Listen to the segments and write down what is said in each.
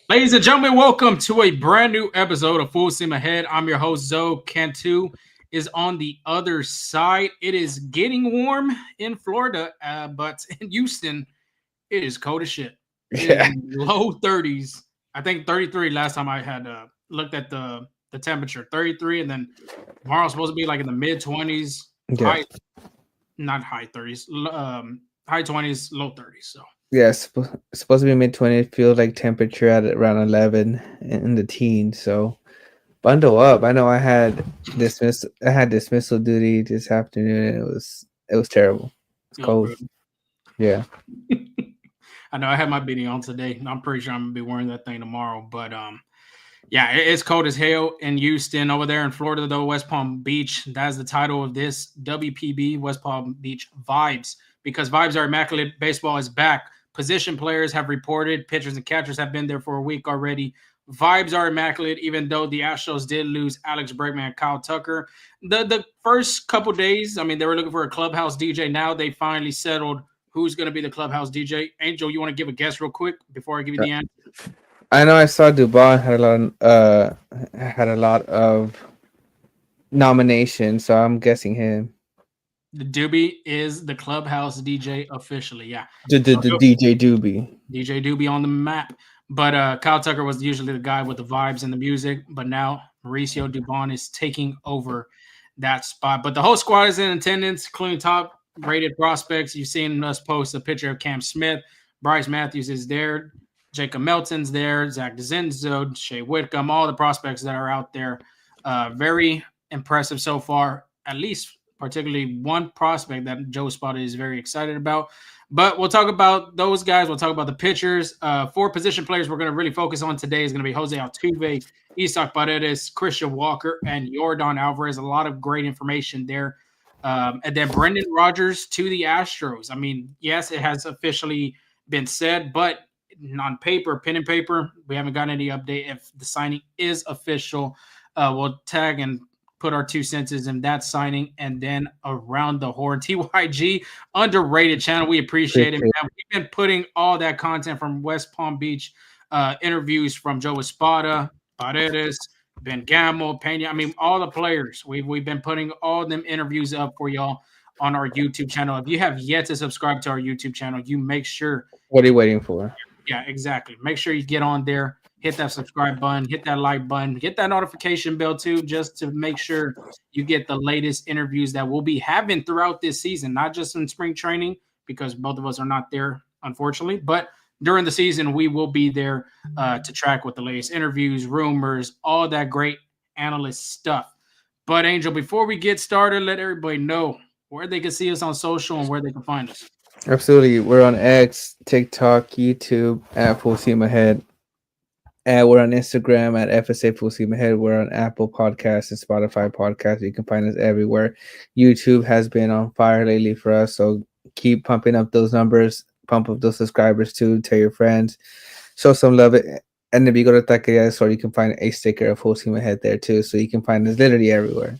Ladies and gentlemen, welcome to a brand new episode of Full Steam Ahead. I'm your host, Zo. Cantu is on the other side. It is getting warm in Florida, but in Houston, it is cold as shit. It is Yeah, in the low 30s. I think 33 last time I had looked at the temperature. 33, and then tomorrow's supposed to be like in the mid 20s, yeah, not high 30s, high 20s, low 30s. So yeah. It's supposed to be mid-20s. Feels like temperature at around 11 in the teens. So bundle up. I know I had dismissal duty this afternoon. And it was terrible. It's it was cold. brutal. Yeah, I know I had my beanie on today, and I'm pretty sure I'm gonna be wearing that thing tomorrow. But yeah, it's cold as hell in Houston. Over there in Florida, though, West Palm Beach. That's the title of this WPB, West Palm Beach Vibes, because vibes are immaculate. Baseball is back. Position players have reported. Pitchers and catchers have been there for a week already. Vibes are immaculate, even though the Astros did lose Alex Bregman and Kyle Tucker. The first couple days, I mean, they were looking for a clubhouse DJ. Now they finally settled who's going to be the clubhouse DJ. Angel, you want to give a guess real quick before I give you Uh, the answer? I know. I saw Dubon had a lot of nominations, so I'm guessing him. The Doobie is the clubhouse DJ officially. Yeah. The So DJ Doobie. DJ Doobie on the map. But Kyle Tucker was usually the guy with the vibes and the music. But now Mauricio Dubon is taking over that spot. But the whole squad is in attendance, including top rated prospects. You've seen us post a picture of Cam Smith. Bryce Matthews is there. Jacob Melton's there. Zach DeZenzo, Shea Whitcomb, all the prospects that are out there. Very impressive so far, at least particularly one prospect that Joe Espada is very excited about. But we'll talk about those guys. We'll talk about the pitchers. Four position players we're going to really focus on today is going to be Jose Altuve, Isaac Paredes, Christian Walker, and Yordan Alvarez. A lot of great information there. And then Brendan Rodgers to the Astros. I mean, yes, it has officially been said, but on paper, pen and paper, we haven't gotten any update if the signing is official. We'll tag and put our 2 cents in that signing, and then around the horn. TYG, underrated channel. We appreciate it, Appreciate. man. We've been putting all that content from West Palm Beach, interviews from Joe Espada, Paredes, Ben Gamel, Pena. I mean, all the players. We've been putting all them interviews up for y'all on our YouTube channel. If you have yet to subscribe to our YouTube channel, you make sure. What are you waiting for? Yeah, exactly. Make sure you get on there, hit that subscribe button, hit that like button, hit that notification bell too, just to make sure you get the latest interviews that we'll be having throughout this season, not just in spring training, because both of us are not there, unfortunately, but during the season, we will be there to track with the latest interviews, rumors, all that great analyst stuff. But Angel, before we get started, let everybody know where they can see us on social and where they can find us. Absolutely. We're on X, TikTok, YouTube at Full Steam Ahead. And we're on Instagram at FSA Full Steam Ahead. We're on Apple Podcasts and Spotify Podcasts. You can find us everywhere. YouTube has been on fire lately for us, so keep pumping up those numbers, pump up those subscribers too. Tell your friends, show some love. And if you go to Taqueria Store, you can find a sticker of Full Steam Ahead there too. So you can find us literally everywhere.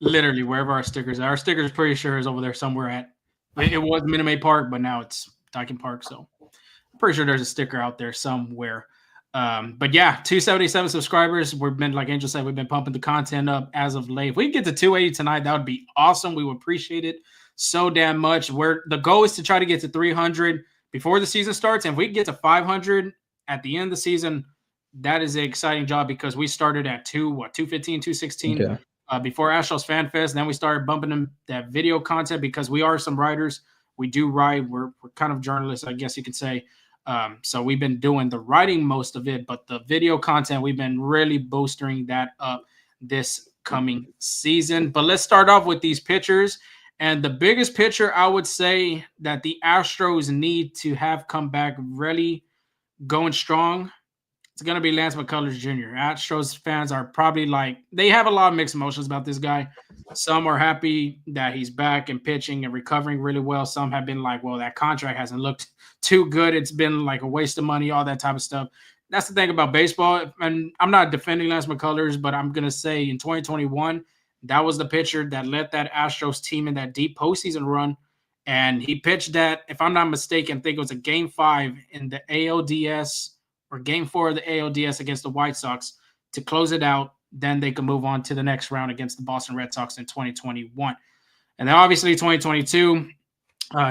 Literally wherever our stickers are. Our stickers, pretty sure, is over there somewhere at. It was Minute Maid Park, but now it's Dyken Park. So I'm pretty sure there's a sticker out there somewhere. But yeah, 277 subscribers. We've been, like Angel said, we've been pumping the content up as of late. If we get to 280 tonight, that would be awesome. We would appreciate it so damn much. The goal is to try to get to 300 before the season starts. And if we get to 500 at the end of the season, that is an exciting job, because we started at 215, 216 Yeah. before Astros Fan Fest. Then we started bumping them that video content, because we are some writers. We do write. We're kind of journalists, I guess you could say. So we've been doing the writing most of it, but the video content, we've been really boosting that up this coming season. But let's start off with these pitchers. And the biggest pitcher I would say that the Astros need to have come back really going strong, it's going to be Lance McCullers Jr. Astros fans are probably they have a lot of mixed emotions about this guy. Some are happy that he's back and pitching and recovering really well. Some have been like, well, that contract hasn't looked too good. It's been like a waste of money, all that type of stuff. That's the thing about baseball. And I'm not defending Lance McCullers, but I'm going to say in 2021, that was the pitcher that led that Astros team in that deep postseason run. And he pitched that, if I'm not mistaken, I think it was a game 5 in the ALDS or Game 4 of the ALDS against the White Sox to close it out. Then they can move on to the next round against the Boston Red Sox in 2021. And then obviously 2022,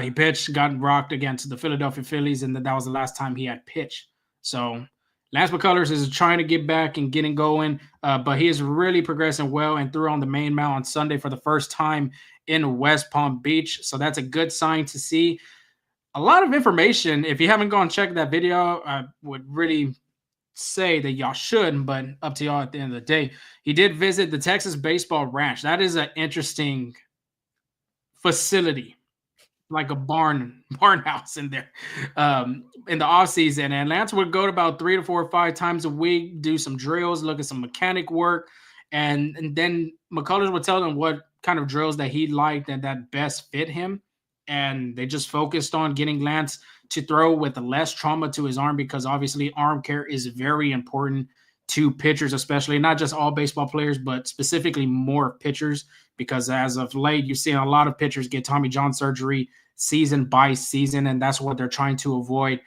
he pitched, got rocked against the Philadelphia Phillies, and that was the last time he had pitched. So Lance McCullers is trying to get back and getting going, but he is really progressing well and threw on the main mound on Sunday for the first time in West Palm Beach. So that's a good sign to see. A lot of information. If you haven't gone check that video, I would really say that y'all should, but up to y'all at the end of the day. He did visit the Texas Baseball Ranch. That is an interesting facility, like a barn house in there in the off season. And Lance would go to about 3 to 4 or 5 times a week, do some drills, look at some mechanic work. And then McCullers would tell them what kind of drills that he liked and that best fit him. And they just focused on getting Lance to throw with less trauma to his arm, because obviously arm care is very important to pitchers, especially not just all baseball players, but specifically more pitchers, because as of late, you've seen a lot of pitchers get Tommy John surgery season by season, and that's what they're trying to avoid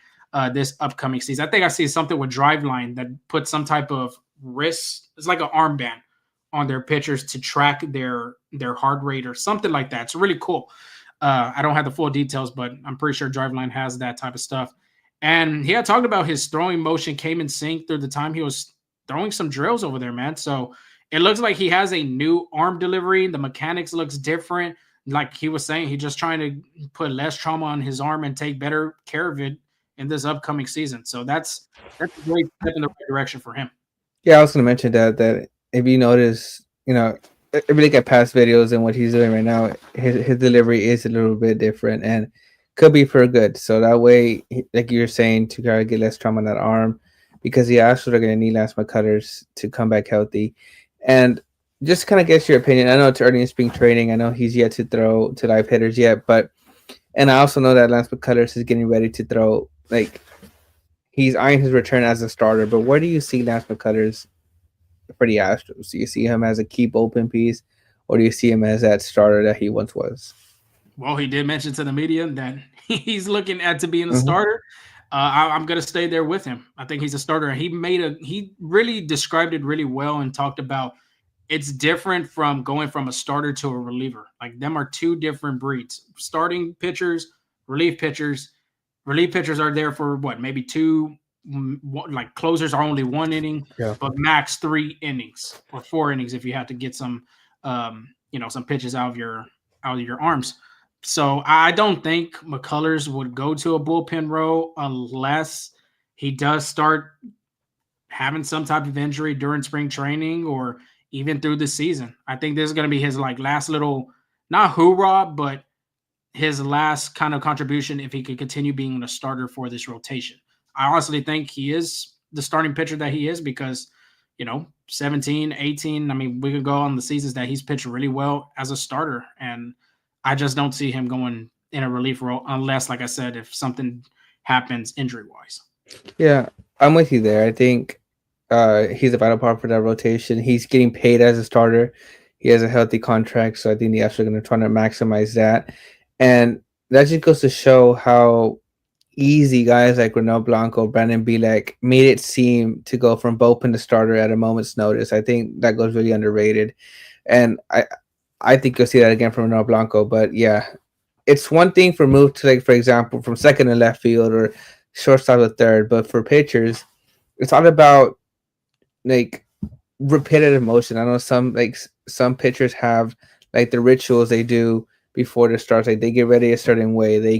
this upcoming season. I think I see something with Driveline that puts some type of wrist, it's like an armband on their pitchers to track their heart rate or something like that. It's really cool. I don't have the full details, but I'm pretty sure Driveline has that type of stuff. And he had talked about his throwing motion came in sync through the time he was throwing some drills over there, man. So it looks like he has a new arm delivery. The mechanics looks different. Like he was saying, he's just trying to put less trauma on his arm and take better care of it in this upcoming season. So that's a great step in the right direction for him. Yeah, I was going to mention that if you notice, if you look at past videos and what he's doing right now, his delivery is a little bit different and could be for good. So that way, like you're saying, to kind of get less trauma on that arm, because the Astros are going to need Lance McCullers to come back healthy. And just kind of get your opinion. I know it's early in spring training. I know he's yet to throw to live hitters yet, and I also know that Lance McCullers is getting ready to throw. Like, he's eyeing his return as a starter. But where do you see Lance McCullers for the Astros? Do you see him as a key bullpen piece, or do you see him as that starter that he once was? Well, he did mention to the media that he's looking at to being a starter. I'm going to stay there with him. I think he's a starter. And he really described it really well and talked about it's different from going from a starter to a reliever. Like, them are two different breeds. Starting pitchers, relief pitchers. Relief pitchers are there for maybe 2. Like, closers are only 1 inning, but max 3 innings or 4 innings if you have to get some, some pitches out of your arms. So I don't think McCullers would go to a bullpen role unless he does start having some type of injury during spring training or even through the season. I think this is going to be his last little, not hoorah, but his last kind of contribution if he could continue being a starter for this rotation. I honestly think he is the starting pitcher that he is because, 17, 18, I mean, we could go on the seasons that he's pitched really well as a starter, and I just don't see him going in a relief role unless, like I said, if something happens injury-wise. Yeah, I'm with you there. I think he's a vital part for that rotation. He's getting paid as a starter. He has a healthy contract, so I think the Astros are going to try to maximize that. And that just goes to show how easy guys like Ronel Blanco, Brandon Bielak made it seem to go from bullpen to starter at a moment's notice. I think that goes really underrated. And I think you'll see that again from Ronel Blanco. But yeah, it's one thing for move to, for example, from second to left field or shortstop to third. But for pitchers, it's all about repetitive motion. I know some pitchers have the rituals they do before the starts. Like, they get ready a certain way. They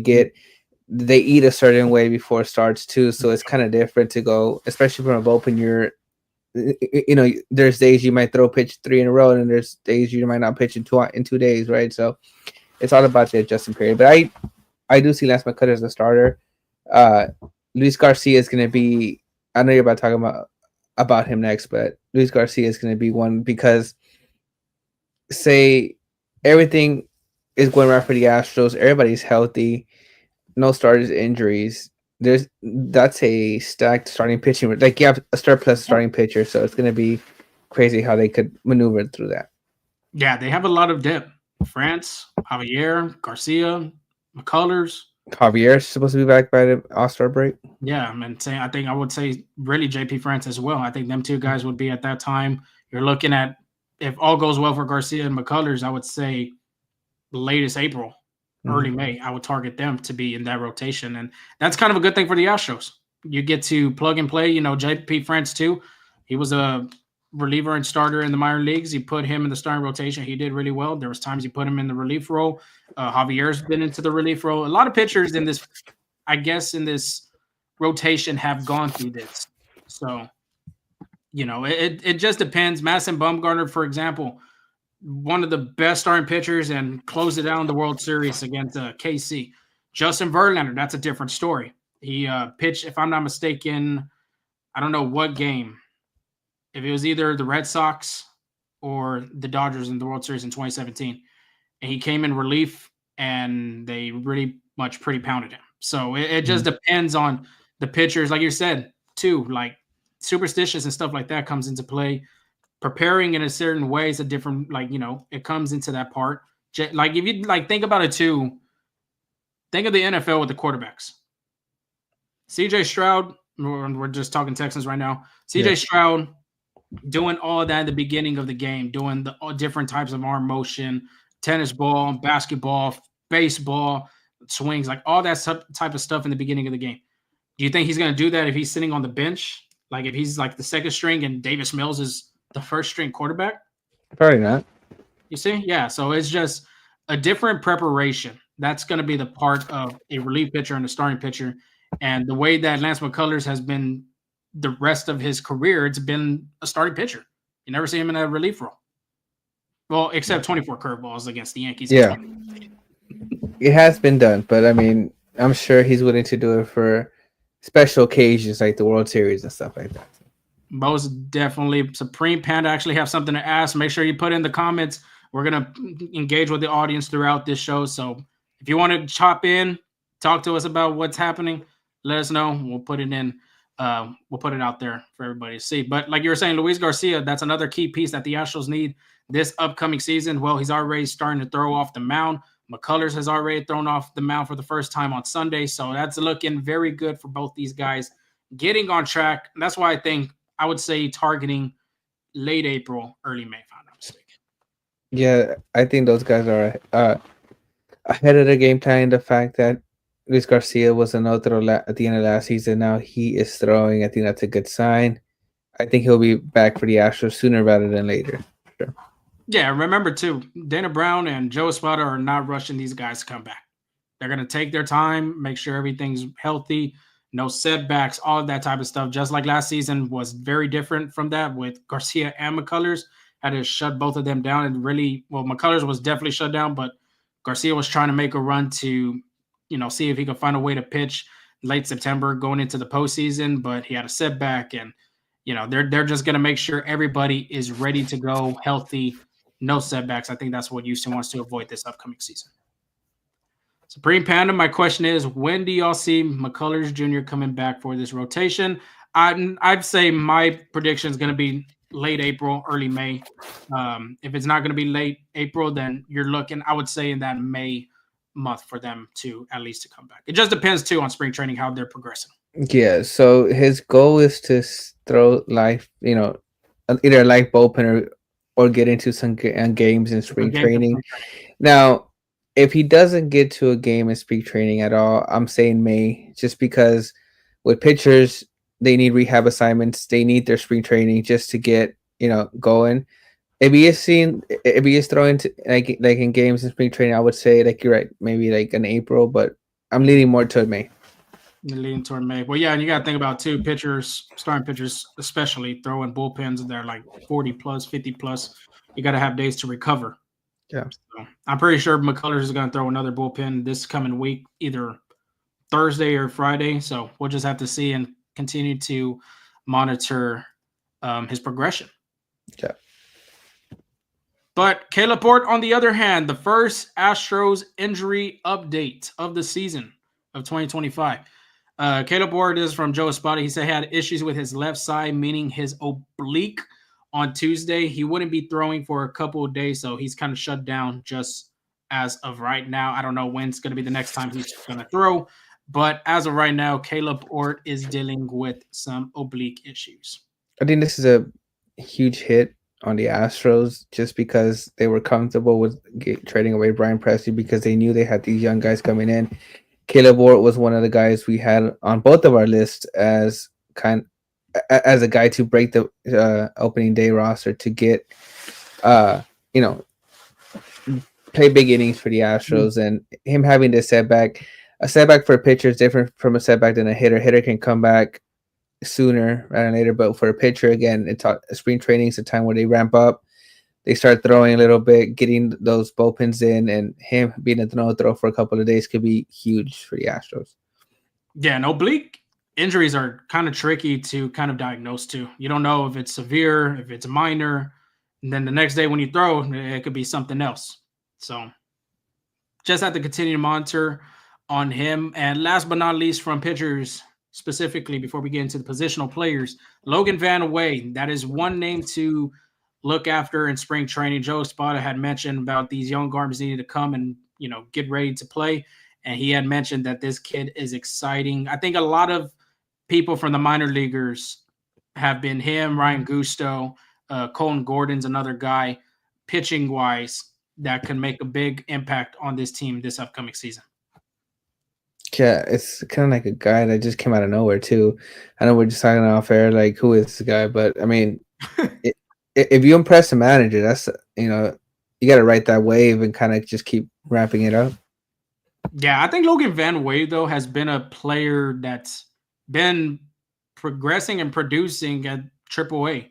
eat a certain way before it starts too. So it's kind of different to go, especially from a bullpen. There's days you might throw pitch 3 in a row, and there's days you might not pitch in 2 days, right? So it's all about the adjustment period. But I do see Lance McCullers as a starter. Luis Garcia is going to be. I know you're about to talk about him next, but Luis Garcia is going to be one because, say, everything is going right for the Astros. Everybody's healthy. No starters, injuries. That's a stacked starting pitching. You have a surplus starting pitcher, so it's going to be crazy how they could maneuver through that. Yeah, they have a lot of depth. France, Javier, Garcia, McCullers. Javier's supposed to be back by the All-Star break. Yeah, I think I would say really JP France as well. I think them two guys would be at that time. You're looking at, if all goes well for Garcia and McCullers, I would say latest April, early May. I would target them to be in that rotation, and that's kind of a good thing for the Astros. You get to plug and play. JP France too. He was a reliever and starter in the minor leagues. You put him in the starting rotation. He did really well. There was times you put him in the relief role. Javier's been into the relief role. A lot of pitchers in this, I guess, in this rotation have gone through this. So, it just depends. Madison Bumgarner, for example, one of the best starting pitchers and closed it down in the World Series against KC. Justin Verlander, that's a different story. He pitched, if I'm not mistaken, I don't know what game. If it was either the Red Sox or the Dodgers in the World Series in 2017. And he came in relief, and they really much pretty pounded him. So it just depends on the pitchers. Like you said, too, like superstitious and stuff like that comes into play. Preparing in a certain way is a different, it comes into that part. Like if you think about it too, think of the NFL with the quarterbacks. CJ Stroud, we're just talking Texans right now. CJ Stroud doing all that at the beginning of the game, doing the different types of arm motion, tennis ball, basketball, baseball, swings, like all that type of stuff in the beginning of the game. Do you think he's going to do that if he's sitting on the bench? Like if he's like the second string and Davis Mills is the first string quarterback? Probably not. You see? Yeah. So it's just a different preparation. That's going to be the part of a relief pitcher and a starting pitcher. And the way that Lance McCullers has been the rest of his career, it's been a starting pitcher. You never see him in a relief role. Well, except 24 curveballs against the Yankees. Yeah. It has been done, but I mean, I'm sure he's willing to do it for special occasions like the World Series and stuff like that. Most definitely. Supreme Panda actually have something to ask. Make sure you put in the comments. We're going to engage with the audience throughout this show. So if you want to chop in, talk to us about what's happening, let us know. We'll put it in. We'll put it out there for everybody to see. But like you were saying, Luis Garcia, that's another key piece that the Astros need this upcoming season. Well, he's already starting to throw off the mound. McCullers has already thrown off the mound for the first time on Sunday. So that's looking very good for both these guys getting on track. And that's why I would say targeting late April, early May, if I'm not mistaken. Yeah, I think those guys are ahead of the game plan. The fact that Luis Garcia was an outro at the end of last season. Now he is throwing. I think that's a good sign. I think he'll be back for the Astros sooner rather than later. Sure. Yeah, remember too, Dana Brown and Joe Espada are not rushing these guys to come back. They're going to take their time, make sure everything's healthy, no setbacks, all of that type of stuff. Just like last season was very different from that with Garcia and McCullers. Had to shut both of them down. And really, well, McCullers was definitely shut down, but Garcia was trying to make a run to, see if he could find a way to pitch late September going into the postseason, but he had a setback. And, they're just going to make sure everybody is ready to go, healthy, no setbacks. I think that's what Houston wants to avoid this upcoming season. Supreme Panda, my question is, when do y'all see McCullers Jr. coming back for this rotation? I'd say my prediction is going to be late April, early May. If it's not going to be late April, then you're looking, I would say, in that May month for them to at least to come back. It just depends, too, on spring training, how they're progressing. Yeah, so his goal is to throw live, either a live bullpen or get into some games in spring training. Now, if he doesn't get to a game in spring training at all, I'm saying May, just because with pitchers, they need rehab assignments. They need their spring training just to get, going. If he is throwing like in games in spring training, I would say, like, you're right, maybe like in April, but I'm leaning more toward May. You're leaning toward May. Well, yeah, and you got to think about, too, starting pitchers, especially throwing bullpens, they're like 40 plus, 50 plus. You got to have days to recover. Yeah. So I'm pretty sure McCullers is going to throw another bullpen this coming week, either Thursday or Friday. So we'll just have to see and continue to monitor his progression. Yeah. But Kaleb Ort, on the other hand, the first Astros injury update of the season of 2025. Kaleb Ort is from Joe Espada. He said he had issues with his left side, meaning his oblique on Tuesday. He wouldn't be throwing for a couple of days, so he's kind of shut down just as of right now. I don't know when it's going to be the next time he's going to throw, but as of right now, Kaleb Ort is dealing with some oblique issues. I think this is a huge hit on the Astros just because they were comfortable with trading away Brian Presley because they knew they had these young guys coming in. Kaleb Ort was one of the guys we had on both of our lists as a guy to break the opening day roster to get, you know, play big innings for the Astros, and him having this setback. A setback for a pitcher is different from a setback than a hitter. Hitter can come back sooner rather than later, but for a pitcher, again, spring training is a time where they ramp up, they start throwing a little bit, getting those bullpens in, and him being a no throw for a couple of days could be huge for the Astros. Yeah, and oblique injuries are kind of tricky to kind of diagnose too. You don't know if it's severe, if it's minor, and then the next day when you throw, it could be something else. So just have to continue to monitor on him. And last but not least, from pitchers specifically, before we get into the positional players, Logan VanWey. That is one name to look after in spring training. Joe Espada had mentioned about these young arms needing to come and get ready to play, and he had mentioned that this kid is exciting. I think a lot of people from the minor leaguers have been him, Ryan Gusto, Colton Gordon's another guy, pitching wise, that can make a big impact on this team this upcoming season. Yeah, it's kind of like a guy that just came out of nowhere too. I know we're just talking off air, like who is this guy? But I mean, if you impress the manager, that's you got to ride that wave and kind of just keep ramping it up. Yeah, I think Logan VanWey though has been a player that's been progressing and producing at AAA.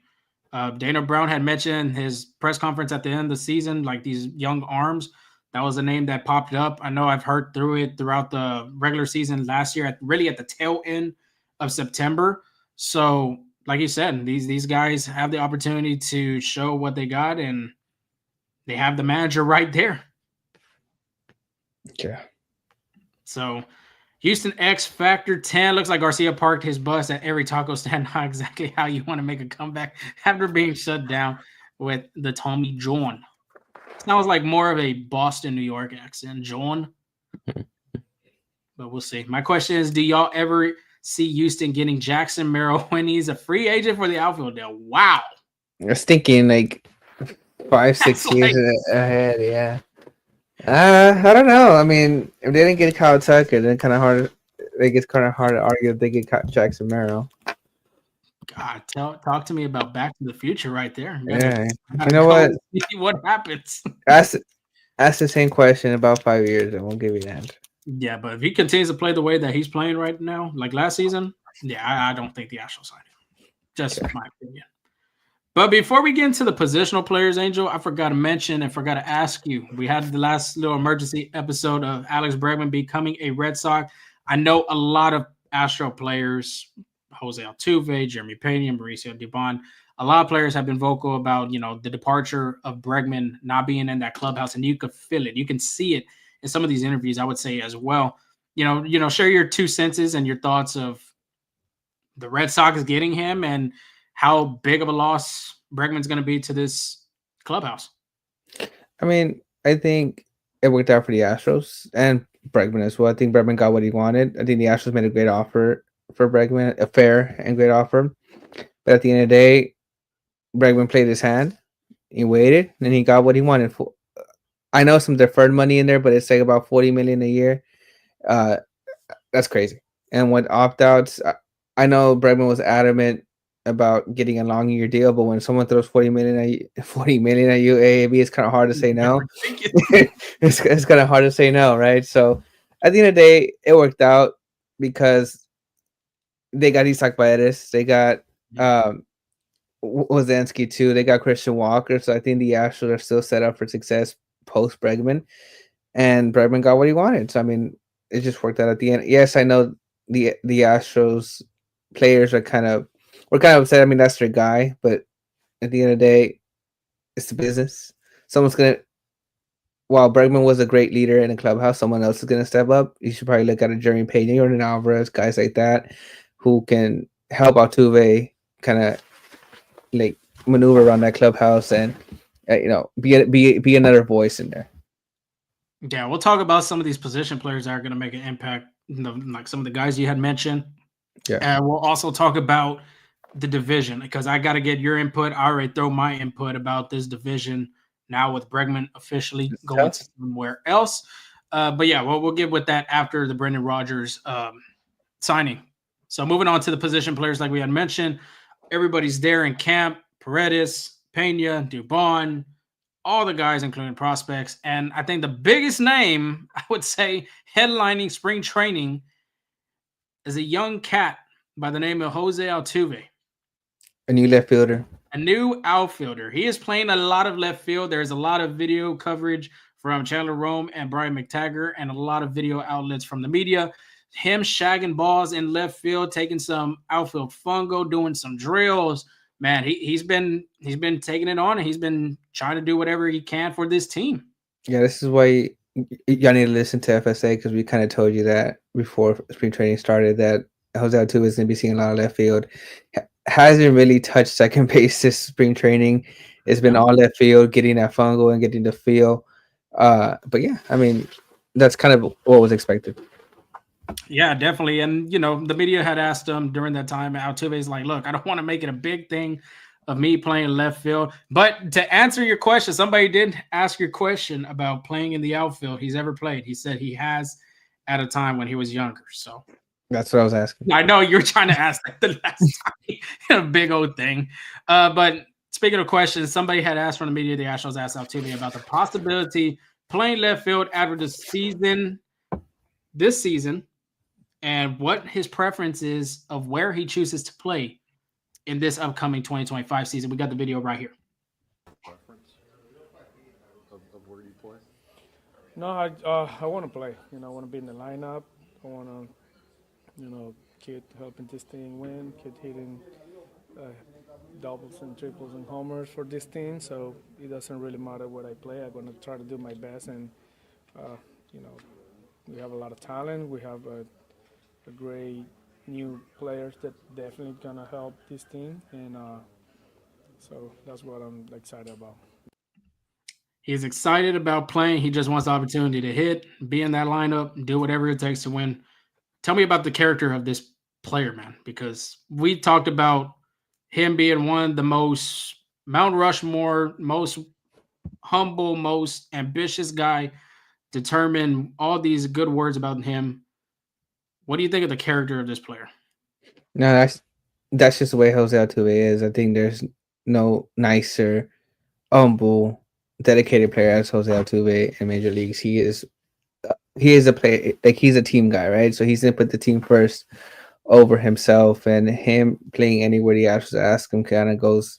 Dana Brown had mentioned his press conference at the end of the season, like these young arms. That was a name that popped up. I know I've heard throughout the regular season last year, really at the tail end of September. So, like you said, these guys have the opportunity to show what they got, and they have the manager right there. Yeah. So, Houston X Factor 10. Looks like Garcia parked his bus at every taco stand. Not exactly how you want to make a comeback after being shut down with the Tommy John. Sounds like more of a Boston, New York accent, John. But we'll see. My question is, do y'all ever see Houston getting Jackson Merrill when he's a free agent for the outfield deal? Wow. I was thinking like 5-6 years ahead, yeah. I don't know. I mean, if they didn't get Kyle Tucker, then kind of hard. It gets kind of hard to argue if they get Jackson Merrill. God, talk to me about Back to the Future right there. Yeah, you know what? See what happens. Ask the same question about 5 years, and we'll give you an answer. Yeah, but if he continues to play the way that he's playing right now, like last season, yeah, I don't think the Astros sign him. Just my opinion. But before we get into the positional players, Angel, I forgot to mention and forgot to ask you. We had the last little emergency episode of Alex Bregman becoming a Red Sox. I know a lot of Astro players, Jose Altuve, Jeremy Pena, Mauricio Dubon, a lot of players have been vocal about, the departure of Bregman not being in that clubhouse, and you could feel it. You can see it in some of these interviews, I would say as well. Share your 2 cents and your thoughts of the Red Sox getting him and how big of a loss Bregman's going to be to this clubhouse. I mean, I think it worked out for the Astros and Bregman as well. I think Bregman got what he wanted. I think the Astros made a great offer for Bregman, a fair and great offer. But at the end of the day, Bregman played his hand. He waited, and he got what he wanted. I know some deferred money in there, but it's like about $40 million a year. That's crazy. And with opt-outs, I know Bregman was adamant about getting a long year deal, but when someone throws $40 million at you, AAB, it's kind of hard to say no. It's kind of hard to say no, right? So at the end of the day, it worked out because they got Isaac Paredes, they got Wozniacki too, they got Christian Walker. So I think the Astros are still set up for success post Bregman, and Bregman got what he wanted. So I mean, it just worked out at the end. Yes, I know the Astros players we're kind of upset. I mean, that's their guy, but at the end of the day, it's the business. While Bregman was a great leader in the clubhouse, someone else is gonna step up. You should probably look at a Jeremy Pena, Yordan Alvarez, guys like that, who can help Altuve kind of like maneuver around that clubhouse and be another voice in there. Yeah, we'll talk about some of these position players that are going to make an impact, like some of the guys you had mentioned. Yeah. And we'll also talk about the division because I got to get your input. I already throw my input about this division now with Bregman officially It's going tough. to somewhere else. But yeah, we'll get with that after the Brendan Rodgers signing. So moving on to the position players, like we had mentioned, everybody's there in camp. Paredes, Pena, Dubon, all the guys, including prospects. And I think the biggest name, I would say, headlining spring training is a young cat by the name of Jose Altuve, A new left fielder. a new outfielder. He is playing a lot of left field. There's a lot of video coverage from Chandler Rome and Brian McTaggart and a lot of video outlets from the media. Him shagging balls in left field, taking some outfield fungo, doing some drills. Man, he's been taking it on and he's been trying to do whatever he can for this team. Yeah, this is why y'all need to listen to FSA because we kind of told you that before spring training started that Jose Altuve is going to be seeing a lot of left field. Hasn't really touched second base this spring training. It's been all left field, getting that fungo and getting the feel. But yeah, I mean, that's kind of what was expected. Yeah, definitely. And the media had asked him during that time. Altuve's like, "Look, I don't want to make it a big thing of me playing left field." But to answer your question, somebody did ask your question about playing in the outfield. He's ever played. He said he has at a time when he was younger. So That's what I was asking. I know you were trying to ask that the last time. A big old thing. But speaking of questions, somebody had asked from the media, the Astros asked Altuve about the possibility playing left field after the season, this season, and what his preference is of where he chooses to play in this upcoming 2025 season. We got the video right here. Preference of where you play? No, I want to play. I want to be in the lineup. I want to, kid helping this team win, kid hitting uh, doubles and triples and homers for this team. So it doesn't really matter where I play. I'm going to try to do my best. And, you know, we have a lot of talent. We have a great new players that definitely going to help this team. And so that's what I'm excited about. He's excited about playing. He just wants the opportunity to hit, be in that lineup, do whatever it takes to win. Tell me about the character of this player, man, because we talked about him being one of the most Mount Rushmore, most humble, most ambitious guy, determine all these good words about him. What do you think of the character of this player? No, that's just the way Jose Altuve is. I think there's no nicer, humble, dedicated player as Jose Altuve in major leagues. He is a player, like he's a team guy, right? So he's gonna put the team first over himself, and him playing anywhere the Astros ask him kind of goes,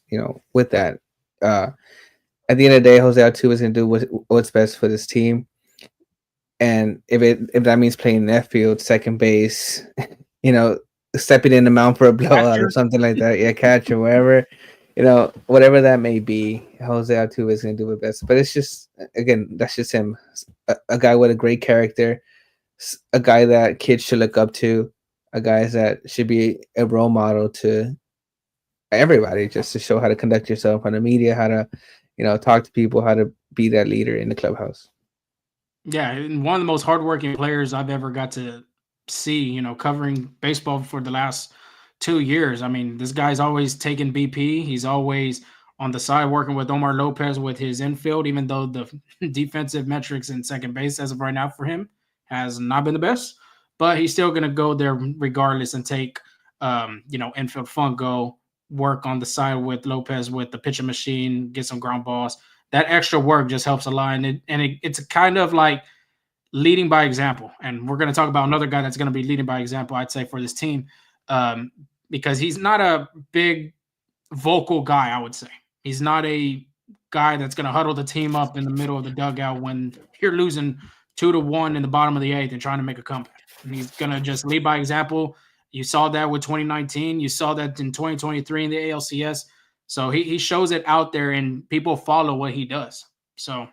with that. At the end of the day, Jose Altuve is gonna do what's best for this team, and if that means playing left field, second base, stepping in the mound for a blowout or something like that, yeah, catch or wherever, whatever that may be, Jose Altuve is gonna do it best. But it's just, again, that's just him, a guy with a great character, a guy that kids should look up to, a guy that should be a role model to everybody, just to show how to conduct yourself on the media, how to, talk to people, how to be that leader in the clubhouse. Yeah, and one of the most hardworking players I've ever got to see, covering baseball for the last 2 years. I mean, this guy's always taking BP. He's always on the side working with Omar Lopez with his infield, even though the defensive metrics in second base as of right now for him has not been the best. But he's still going to go there regardless and take, infield fungo, work on the side with Lopez with the pitching machine, get some ground balls. That extra work just helps a lot. And it's kind of like leading by example. And we're going to talk about another guy that's going to be leading by example, I'd say, for this team, because he's not a big vocal guy, I would say. He's not a guy that's going to huddle the team up in the middle of the dugout when you're losing 2-1 in the bottom of the eighth and trying to make a comeback. And he's going to just lead by example. You saw that with 2019. You saw that in 2023 in the ALCS. So he shows it out there, and people follow what he does. So,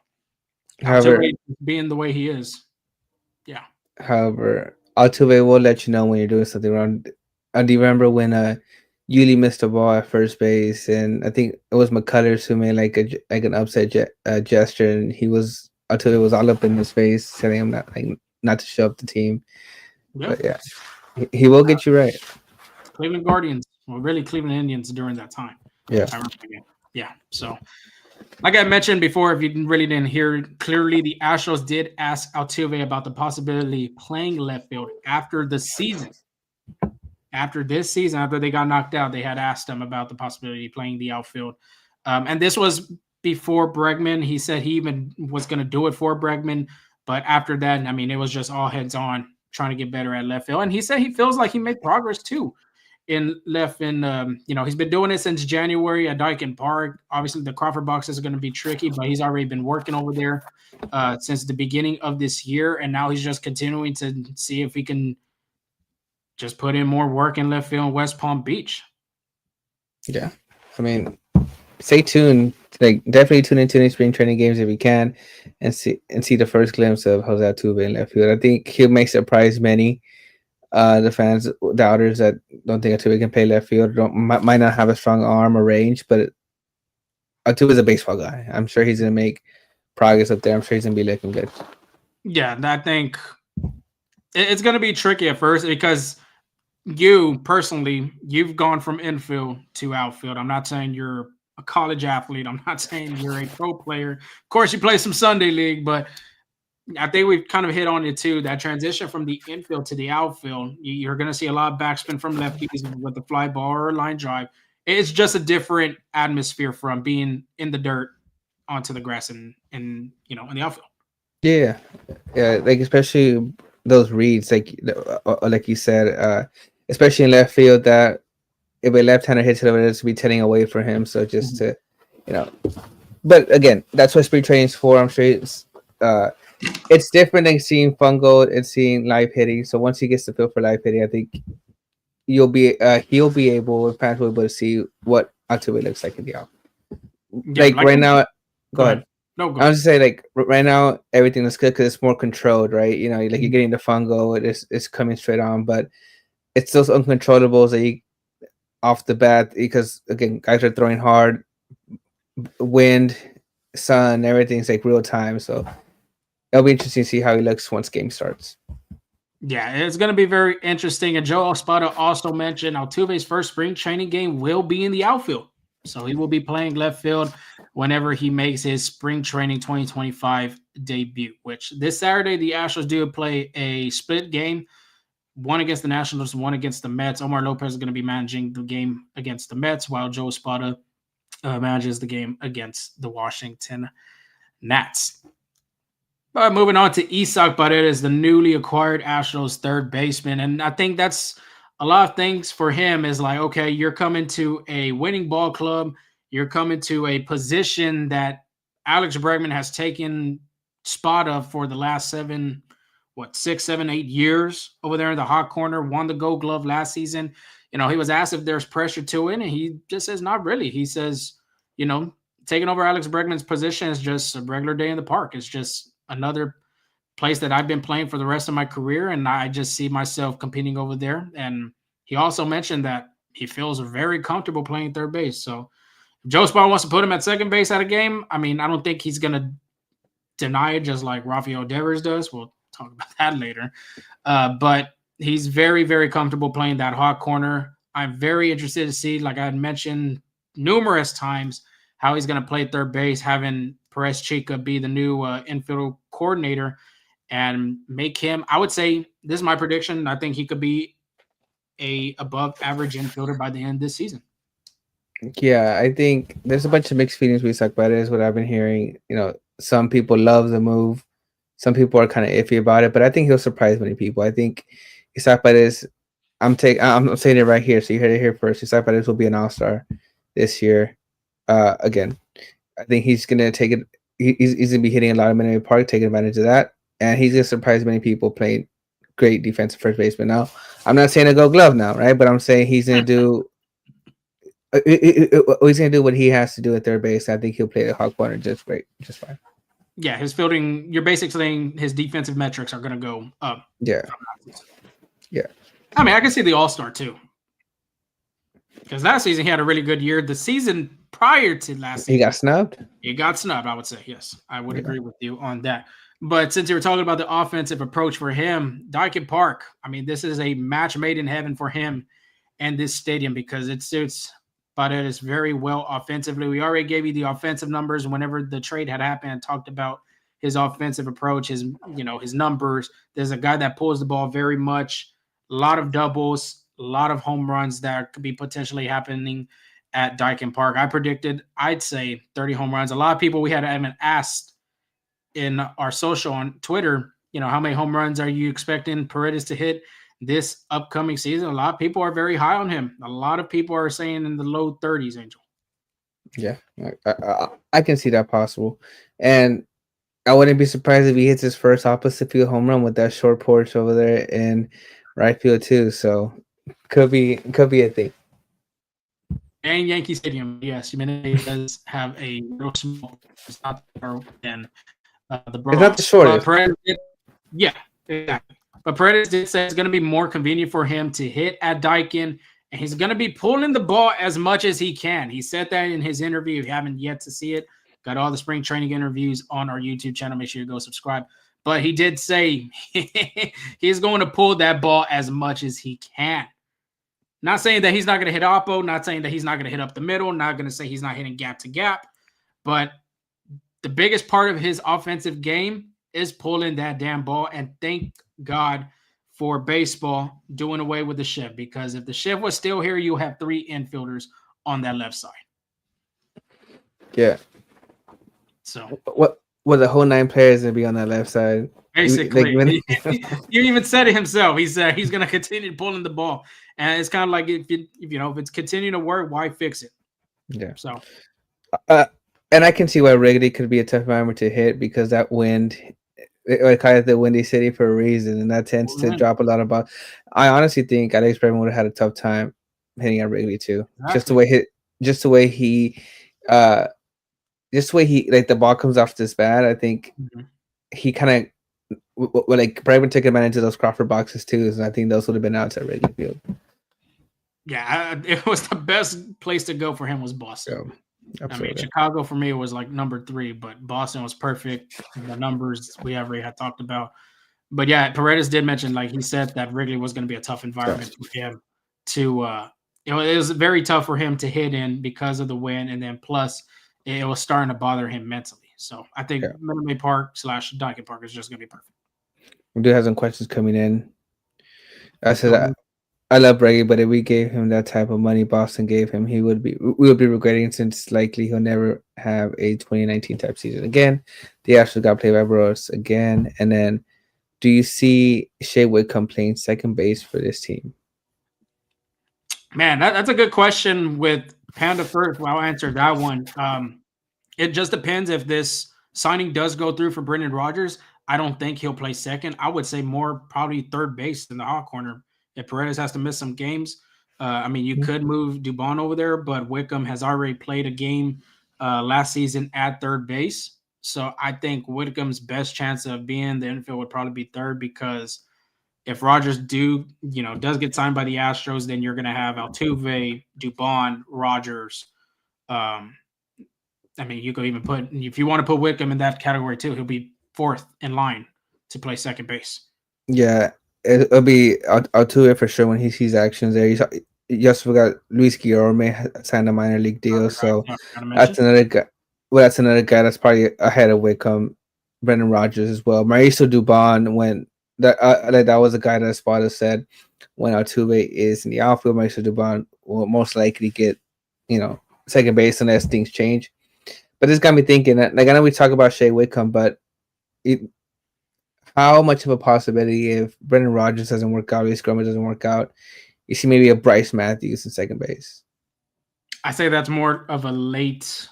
However, being the way he is, yeah. However, Altuve will let you know when you're doing something wrong. I do remember when Yuli missed a ball at first base, and I think it was McCullers who made like an upset gesture, and he was Altuve was all up in his face, telling him not to show up the team. Yeah. But yeah, he will get you right. Cleveland Guardians, well, really Cleveland Indians during that time. Yeah. I remember that game. Yeah. So, like I mentioned before, if you really didn't hear clearly, the Astros did ask Altuve about the possibility of playing left field after the season. After this season, after they got knocked out, they had asked him about the possibility of playing the outfield. And this was before Bregman. He said he even was going to do it for Bregman. But after that, I mean, it was just all heads on trying to get better at left field. And he said he feels like he made progress too in left. And, he's been doing it since January at Dyken Park. Obviously, the Crawford box is going to be tricky, but he's already been working over there since the beginning of this year. And now he's just continuing to see if he can just put in more work in left field in West Palm Beach. Yeah. I mean, stay tuned. Like, definitely tune into any spring training games if you can and see the first glimpse of Jose Altuve in left field. I think he'll make surprise many. The fans, doubters that don't think Altuve can play left field might not have a strong arm or range, but Altuve is a baseball guy. I'm sure he's going to make progress up there. I'm sure he's going to be looking good. Yeah, I think it's going to be tricky at first because you personally, you've gone from infield to outfield. I'm not saying you're a college athlete. I'm not saying you're a pro player. Of course, you play some Sunday league, but I think we've kind of hit on it too. That transition from the infield to the outfield, you're going to see a lot of backspin from lefties with the fly ball or line drive. It's just a different atmosphere from being in the dirt onto the grass and in the outfield. Yeah, like especially those reads, like you said, especially in left field, that if a left-hander hits it over, it's to be tending away from him. So just to, but again, that's what spring training is for. I'm sure it's different than seeing fungo and seeing live hitting. So once he gets the feel for live hitting, I think he'll be able to see what Altuve looks like in the outfield. Like right now, go ahead. No, go I was just saying, like right now, everything is good because it's more controlled, right? Like you're getting the fungo, it's coming straight on, but it's those uncontrollables that you off the bat, because again, guys are throwing hard, wind, sun, everything's like real time. So it'll be interesting to see how he looks once game starts. Yeah, it's going to be very interesting. And Joe Espada also mentioned Altuve's first spring training game will be in the outfield. So he will be playing left field whenever he makes his spring training 2025 debut, which this Saturday, the Astros do play a split game, one against the Nationals, one against the Mets. Omar Lopez is going to be managing the game against the Mets, while Joe Espada manages the game against the Washington Nats. But moving on to Isaac Paredes, the newly acquired Astros third baseman. And I think that's a lot of things for him is like, okay, you're coming to a winning ball club. You're coming to a position that Alex Bregman has taken spot of for the last 6, 7, 8 years over there in the hot corner, won the Gold Glove last season. He was asked if there's pressure to it, and he just says not really. He says, taking over Alex Bregman's position is just a regular day in the park. It's just another place that I've been playing for the rest of my career, and I just see myself competing over there. And he also mentioned that he feels very comfortable playing third base. So if Joe Espada wants to put him at second base at a game, I mean, I don't think he's going to deny it just like Rafael Devers does. We'll talk about that later. But he's very, very comfortable playing that hot corner. I'm very interested to see, like I had mentioned numerous times, how he's going to play third base, having Perez Chica be the new infield coordinator and make him, I would say, this is my prediction, I think he could be a above average infielder by the end of this season. Yeah, I think there's a bunch of mixed feelings with Isaac Paredes, what I've been hearing. Some people love the move. Some people are kind of iffy about it, but I think he'll surprise many people. I think Isaac Paredes, I'm saying it right here, so you heard it here first. Isaac Paredes will be an all-star this year. Again, I think he's going to take it. He's going to be hitting a lot of Minute Park, taking advantage of that, and he's going to surprise many people playing great defensive first baseman. Now, I'm not saying a Gold Glove now, right? But I'm saying he's going to do. He's going to do what he has to do at third base. I think he'll play the hot corner just fine. Yeah, his fielding, you're basically saying his defensive metrics are going to go up. Yeah. I mean, I can see the all-star too. Because last season he had a really good year. The season prior to last season. He got snubbed? He got snubbed, I would say. Yes, I would agree with you on that. But since you were talking about the offensive approach for him, Dyken Park, I mean, this is a match made in heaven for him and this stadium because it suits Paredes very well offensively. We already gave you the offensive numbers whenever the trade had happened and talked about his offensive approach, his numbers. There's a guy that pulls the ball very much, a lot of doubles, a lot of home runs that could be potentially happening at Dyken Park. I predicted, I'd say 30 home runs. A lot of people we had even asked in our social on Twitter, how many home runs are you expecting Paredes to hit this upcoming season? A lot of people are very high on him. A lot of people are saying in the low 30s, Angel. Yeah, I can see that possible. And I wouldn't be surprised if he hits his first opposite field home run with that short porch over there in right field too. So could be a thing. And Yankee Stadium, yes, it does have a real small. It's not than the Bronx. It's not the shortest. Yeah, exactly. But Paredes did say it's going to be more convenient for him to hit at Dyken, and he's going to be pulling the ball as much as he can. He said that in his interview. If you haven't yet to see it, got all the spring training interviews on our YouTube channel. Make sure you go subscribe. But he did say he's going to pull that ball as much as he can. Not saying that he's not going to hit oppo, not saying that he's not going to hit up the middle, not going to say he's not hitting gap to gap, but the biggest part of his offensive game is pulling that damn ball, and thank God for baseball doing away with the shift, because if the shift was still here, you have 3 infielders on that left side. Yeah. So what the whole 9 players gonna be on that left side? Basically, you even said it himself. He said he's going to continue pulling the ball, and it's kind of like if it's continuing to work, why fix it? Yeah. So, and I can see why Wrigley could be a tough environment to hit because that wind, I call it the windy city for a reason, and that tends to drop a lot of balls. I honestly think Alex Bregman would have had a tough time hitting at Wrigley too. Exactly. Just the way he like the ball comes off this bat. I think he kind of. Like Bregman took him into those Crawford boxes too, and I think those would have been outs at Wrigley Field. Yeah, it was the best place to go for him was Boston. Yeah, I mean, Chicago for me was like number 3, but Boston was perfect. The numbers we already had talked about. But yeah, Paredes did mention, like he said, that Wrigley was going to be a tough environment for him to. It was very tough for him to hit in because of the wind, and then plus it was starting to bother him mentally. So I think Minute Maid Park / Dyken Park is just going to be perfect. We do have some questions coming in. I said I love Bregman, but if we gave him that type of money Boston gave him, we would be regretting, since likely he'll never have a 2019 type season again. The Astros got played by Bros again. And then, do you see Shea Whitcomb playing second base for this team? Man, that's a good question with Panda first. Well, I'll answer that one. It just depends if this signing does go through for Brendan Rodgers. I don't think he'll play second. I would say more probably third base in the hot corner. If Paredes has to miss some games, you could move Dubon over there, but Whitcomb has already played a game last season at third base. So I think Whitcomb's best chance of being in the infield would probably be third, because if Rodgers does get signed by the Astros, then you're going to have Altuve, Dubon, Rodgers. You could even if you want to put Whitcomb in that category too, he'll be 4th in line to play second base. Yeah, it'll be Altuve for sure when he sees actions there. You also forgot Luis Guillorme signed a minor league deal, so that's another guy. Well, that's another guy that's probably ahead of Whitcomb, Brendan Rodgers as well. Mauricio Dubon, when that was a guy that Espada said when Altuve is in the outfield, Mauricio Dubon will most likely get second base unless things change. But this got me thinking that, I know we talk about Shea Whitcomb, but how much of a possibility if Brendan Rodgers doesn't work out, Luis Guillorme doesn't work out, you see maybe a Bryce Matthews in second base? I say that's more of a late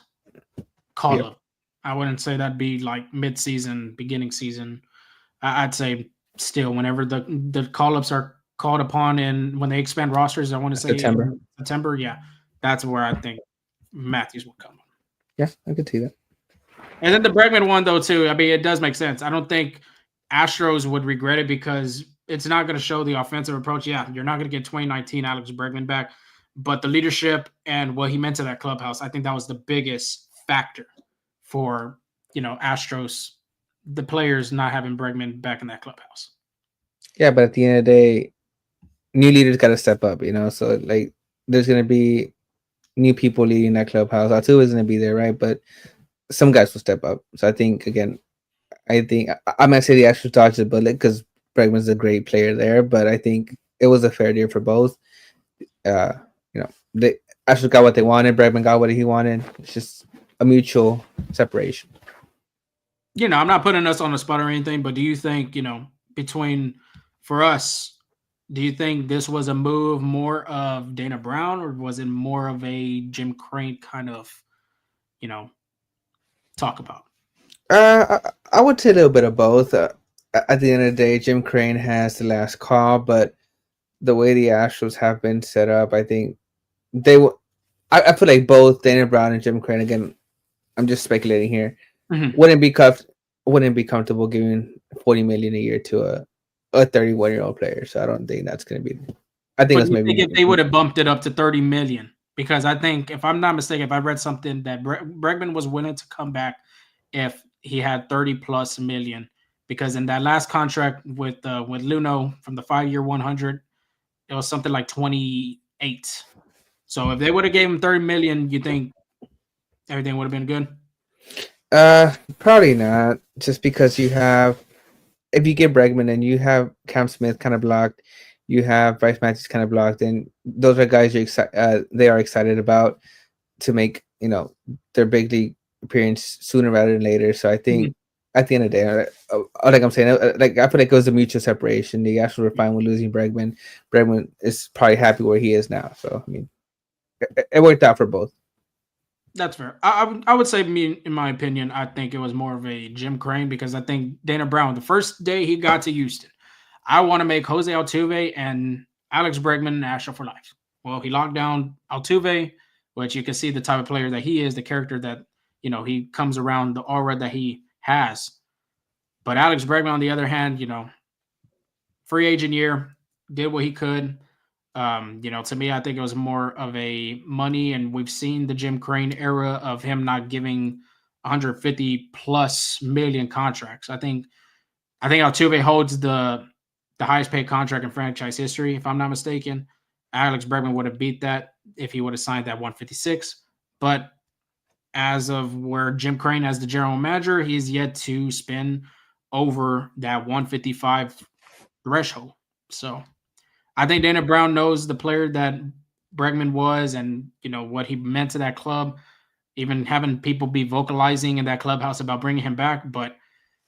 call-up. Yep. I wouldn't say that'd be like mid-season, beginning season. I'd say still whenever the call-ups are called upon, and when they expand rosters, I want to say September. Yeah, that's where I think Matthews will come. Yeah, I could see that. And then the Bregman one, though, too, it does make sense. I don't think Astros would regret it because it's not going to show the offensive approach. Yeah, you're not going to get 2019 Alex Bregman back, but the leadership and what he meant to that clubhouse, I think that was the biggest factor for, Astros, the players not having Bregman back in that clubhouse. Yeah, but at the end of the day, new leaders got to step up, So like, there's gonna be new people leading that clubhouse. Altuve is gonna be there, right? But some guys will step up. So I think I'm gonna say the Astros dodged the bullet because Bregman's a great player there, but I think it was a fair deal for both. The Astros got what they wanted. Bregman got what he wanted. It's just a mutual separation. I'm not putting us on the spot or anything, but do you think, for us, do you think this was a move more of Dana Brown, or was it more of a Jim Crane kind of, talk about? I would say a little bit of both. At the end of the day, Jim Crane has the last call, but the way the Astros have been set up, I think they will. I feel like both Dana Brown and Jim Crane. Again, I'm just speculating here. Mm-hmm. Wouldn't be comfortable giving $40 million a year to a 31-year-old player. So I don't think that's going to be. I think that's maybe if they would have bumped it up to $30 million, because I think, if I'm not mistaken, if I read something that Bregman was willing to come back if he had 30+ million, because in that last contract with Luno from the 5-year 100, it was something like 28. So if they would have gave him 30 million, you think everything would have been good? Probably not. Just because if you get Bregman and you have Cam Smith kind of blocked, you have Bryce Matthews kind of blocked, and those are guys they are excited about to make their big league appearance sooner rather than later. So I think at the end of the day, like I'm saying, like I feel like it was a mutual separation. The Astros were fine with losing Bregman. Bregman is probably happy where he is now. So I mean, it worked out for both. That's fair. I would say, in my opinion, I think it was more of a Jim Crane, because I think Dana Brown, the first day he got to Houston, I want to make Jose Altuve and Alex Bregman an Astro for life. Well, he locked down Altuve, which you can see the type of player that he is, the character that, he comes around, the aura that he has. But Alex Bregman, on the other hand, free agent year, did what he could. To me, I think it was more of a money, and we've seen the Jim Crane era of him not giving 150+ million contracts. I think Altuve holds the highest paid contract in franchise history, if I'm not mistaken. Alex Bregman would have beat that if he would have signed that 156. But as of where Jim Crane, as the general manager, he's yet to spend over that 155 threshold. So I think Dana Brown knows the player that Bregman was, and what he meant to that club, even having people be vocalizing in that clubhouse about bringing him back. But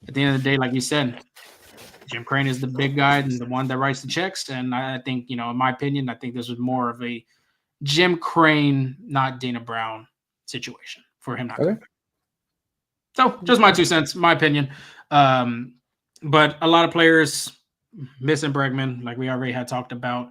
at the end of the day, like you said, Jim Crane is the big guy and the one that writes the checks. And I think, in my opinion, I think this was more of a Jim Crane, not Dana Brown situation for him not coming back. So just my 2 cents, my opinion. But a lot of players missing Bregman, like we already had talked about.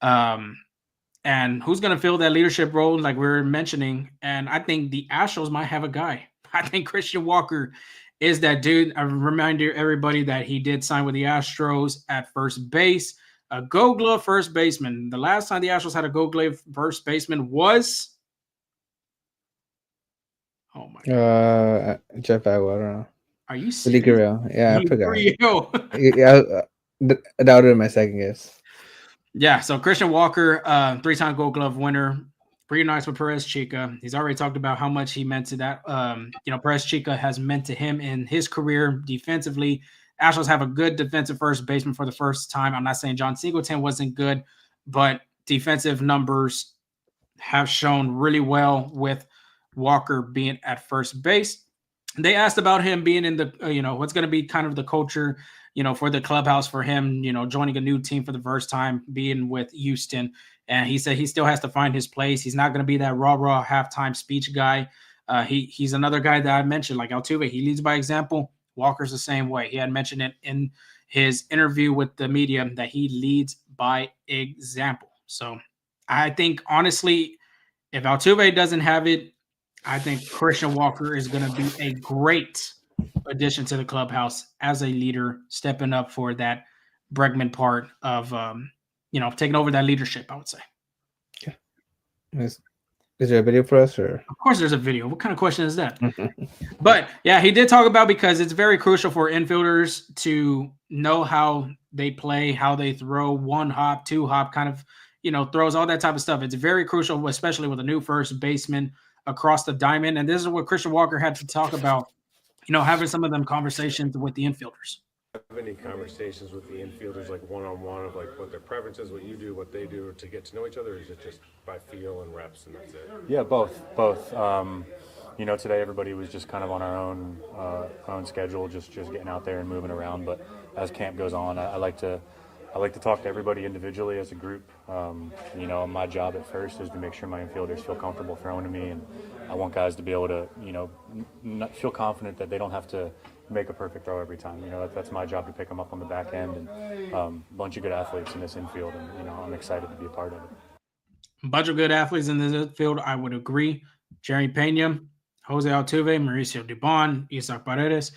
And who's going to fill that leadership role, like we were mentioning. And I think the Astros might have a guy. I think Christian Walker is that dude. A reminder, everybody, that he did sign with the Astros at first base, a Gold Glove first baseman. The last time the Astros had a Gold Glove first baseman was, oh my God, Jeff Agwell. I don't know. Are you serious? Yeah, I forgot. Yeah, that would have been my second guess. Yeah, so Christian Walker, 3-time Gold Glove winner, reunites with Perez Chica. He's already talked about how much he meant to that. Perez Chica has meant to him in his career defensively. Astros have a good defensive first baseman for the first time. I'm not saying John Singleton wasn't good, but defensive numbers have shown really well with Walker being at first base. They asked about him being in the, what's going to be kind of the culture, for the clubhouse for him, joining a new team for the first time, being with Houston. And he said he still has to find his place. He's not going to be that raw halftime speech guy. He's another guy that I mentioned, like Altuve. He leads by example. Walker's the same way. He had mentioned it in his interview with the media that he leads by example. So I think, honestly, if Altuve doesn't have it, I think Christian Walker is going to be a great addition to the clubhouse as a leader, stepping up for that Bregman part of, taking over that leadership, I would say. Yeah. Is there a video for us or? Of course, there's a video. What kind of question is that? But yeah, he did talk about because it's very crucial for infielders to know how they play, how they throw, one hop, two hop, kind of, throws, all that type of stuff. It's very crucial, especially with a new first baseman across the diamond. And this is what Christian Walker had to talk about, having some of them conversations with the infielders. Have any conversations with the infielders, like one-on-one, of like what their preferences, what you do, what they do, to get to know each other, or is it just by feel and reps and that's it? Yeah, both. Today everybody was just kind of on our own schedule, just getting out there and moving around. But as camp goes on, I like to talk to everybody individually as a group. My job at first is to make sure my infielders feel comfortable throwing to me, and I want guys to be able to, not feel confident that they don't have to make a perfect throw every time. That's my job, to pick them up on the back end, and a bunch of good athletes in this infield, and I'm excited to be a part of it. A bunch of good athletes in this infield, I would agree. Jerry Pena, Jose Altuve, Mauricio Dubon, Isaac Paredes.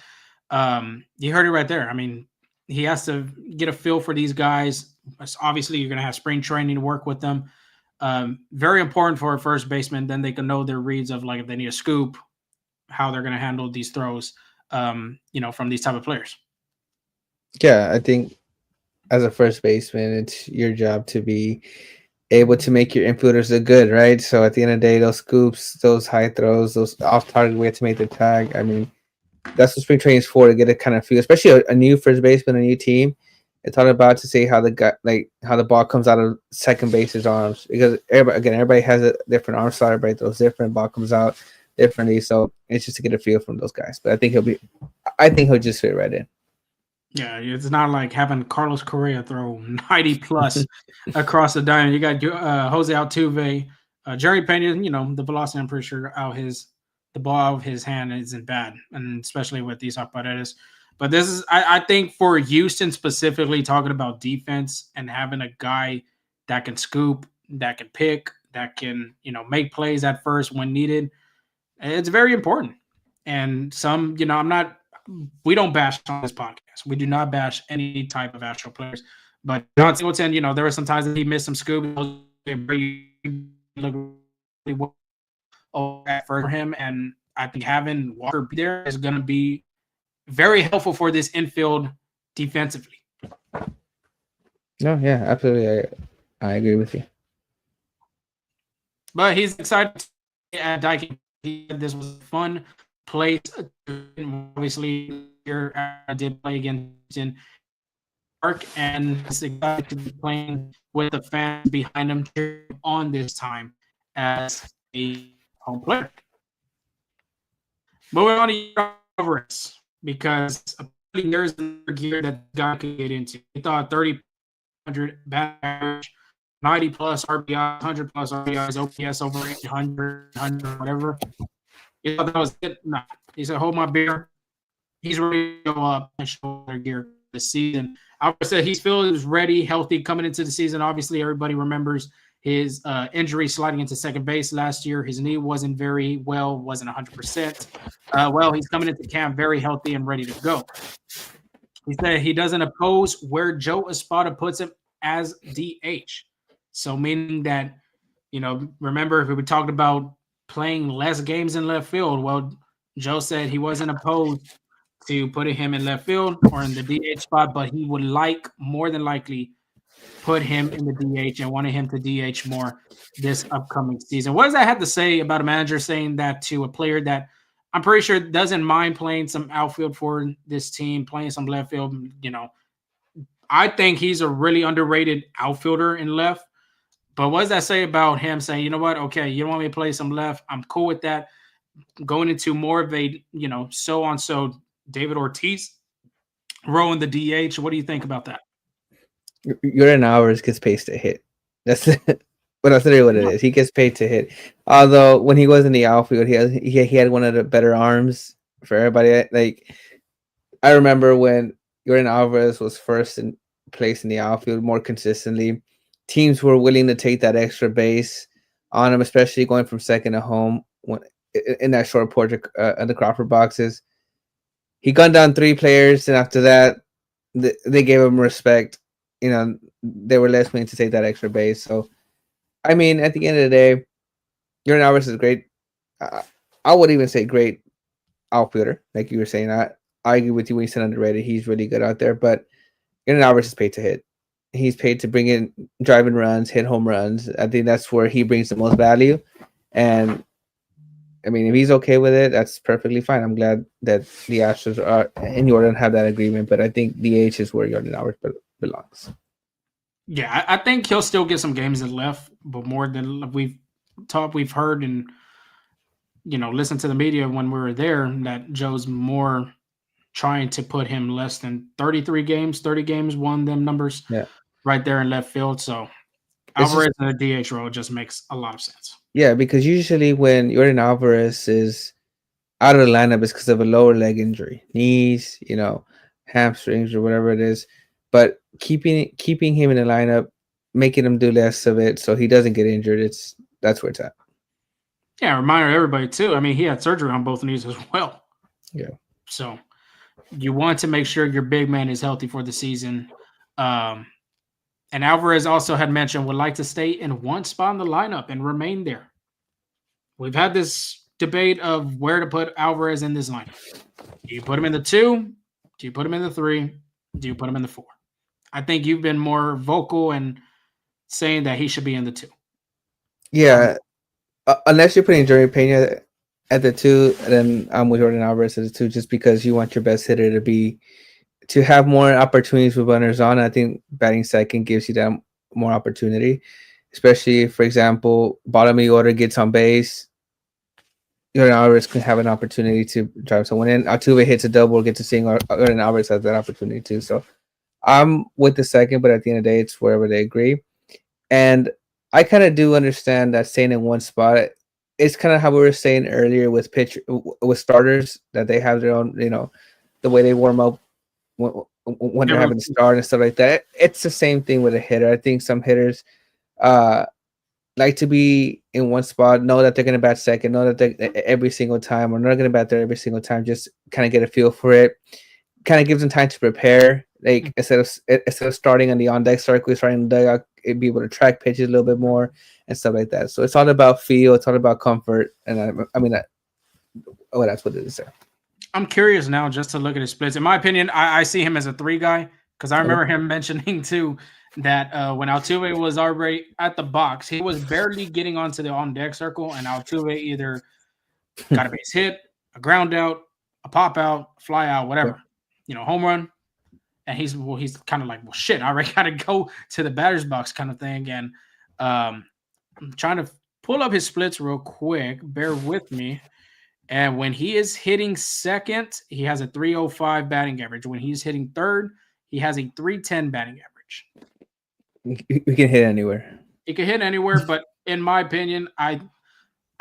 You heard it right there. I mean, he has to get a feel for these guys. Obviously, you're going to have spring training to work with them. Very important for a first baseman. Then they can know their reads of, like, if they need a scoop, how they're going to handle these throws, from these type of players. Yeah, I think as a first baseman, it's your job to be able to make your infielders look good, right? So at the end of the day, those scoops, those high throws, those off target, we have to make the tag. I mean, that's what spring training is for, to get a kind of feel, especially a new first baseman, a new team. It's all about to see how the ball comes out of second base's arms, because everybody has a different arm slot, everybody throws different, ball comes out differently. So it's just to get a feel from those guys. But I think he'll just fit right in. Yeah, it's not like having Carlos Correa throw 90 plus across the diamond. You got Jose Altuve, Jerry Pena. The velocity, I'm pretty sure the ball out of his hand isn't bad, and especially with these Paredes. But this is, I think, for Houston specifically, talking about defense and having a guy that can scoop, that can pick, that can make plays at first when needed. It's very important. And some, we don't bash on this podcast. We do not bash any type of Astro players. But John Singleton, there were some times that he missed some scoops. For him, and I think having Walker be there is going to be very helpful for this infield defensively. No, yeah, absolutely. I agree with you. But he's excited at Dyke. This was a fun place. Obviously, here I did play against in Park, and it's excited to be playing with the fans behind him on this time as a home player. Moving on to Yordan Alvarez, because there's another gear that guy could get into. He thought 3,000 batting average, 90 plus RBI, 100 plus RBIs, OPS over 800, 100, whatever. He thought that was it. No. He said, hold my beer. He's ready to go up and show their gear this season. Alvarez said he feels ready, healthy coming into the season. Obviously, everybody remembers his injury sliding into second base last year. His knee wasn't very well, wasn't 100%. He's coming into camp very healthy and ready to go. He said he doesn't oppose where Joe Espada puts him as DH. So meaning that, remember, if we talked about playing less games in left field, well, Joe said he wasn't opposed to putting him in left field or in the DH spot, but he would more than likely put him in the DH and wanted him to DH more this upcoming season. What does that have to say about a manager saying that to a player that I'm pretty sure doesn't mind playing some outfield for this team, playing some left field? I think he's a really underrated outfielder in left. But what does that say about him saying, you know what, okay, you don't want me to play some left, I'm cool with that. Going into more of a, so David Ortiz role in the DH. What do you think about that? Yordan Alvarez gets paid to hit. That's literally what it is. He gets paid to hit. Although when he was in the outfield, he had one of the better arms for everybody. Like, I remember when Yordan Alvarez was first in place in the outfield more consistently, teams were willing to take that extra base on him, especially going from second to home in that short porch of the Crawford boxes. He gunned down 3 players, and after that, they gave him respect. They were less willing to take that extra base. So, I mean, at the end of the day, Yordan Alvarez is great. I would even say great outfielder, like you were saying. I agree with you when you said underrated. He's really good out there, but Yordan Alvarez is paid to hit. He's paid to bring in driving runs, hit home runs. I think that's where he brings the most value. And I mean, if he's okay with it, that's perfectly fine. I'm glad that the Astros and Yordan have that agreement, but I think DH is where Yordan Alvarez belongs. Yeah, I think he'll still get some games left, but more than we've heard, and listened to the media when we were there, that Joe's more trying to put him less than 33 games, 30 games, won them numbers right there in left field. So Alvarez in the DH role just makes a lot of sense. Yeah, because usually when Yordan Alvarez is out of the lineup, it's because of a lower leg injury, knees, hamstrings or whatever it is. But keeping him in the lineup, making him do less of it so he doesn't get injured, that's where it's at. Yeah, reminder to everybody too. I mean, he had surgery on both knees as well. Yeah. So you want to make sure your big man is healthy for the season. And Alvarez also had mentioned would like to stay in one spot in the lineup and remain there. We've had this debate of where to put Alvarez in this lineup. Do you put him in the 2? Do you put him in the 3? Do you put him in the 4? I think you've been more vocal and saying that he should be in the 2. Yeah. Unless you're putting Jeremy Pena at the 2, then I'm with Yordan Alvarez at the 2, just because you want your best hitter to have more opportunities with runners on. I think batting second gives you that more opportunity, especially if, for example, bottom of the order gets on base. Yordan Alvarez can have an opportunity to drive someone in. Altuve hits a double, gets a single. Yordan Alvarez has that opportunity too. So I'm with the second, but at the end of the day, it's wherever they agree. And I kind of do understand that staying in one spot. It's kind of how we were saying earlier with starters, that they have their own, the way they warm up when they're having to start and stuff like that. It's the same thing with a hitter. I think some hitters like to be in one spot, know that they're going to bat second, know that they every single time, or not going to bat there every single time, just kind of get a feel for it. Kind of gives them time to prepare. Like instead of starting on the on deck circle, starting the dugout, it'd be able to track pitches a little bit more and stuff like that. So it's all about feel, it's all about comfort, and that's what it is there. I'm curious now just to look at his splits. In my opinion, I see him as a 3 guy, because I remember him mentioning too that when Altuve was already at the box, he was barely getting onto the on deck circle, and Altuve either got a base hit, a ground out, a pop out, fly out, whatever, home run. And he's kind of like, well, shit, I already got to go to the batter's box kind of thing. And I'm trying to pull up his splits real quick. Bear with me. And when he is hitting second, he has a 305 batting average. When he's hitting third, he has a 310 batting average. You can hit anywhere. He can hit anywhere, but in my opinion, I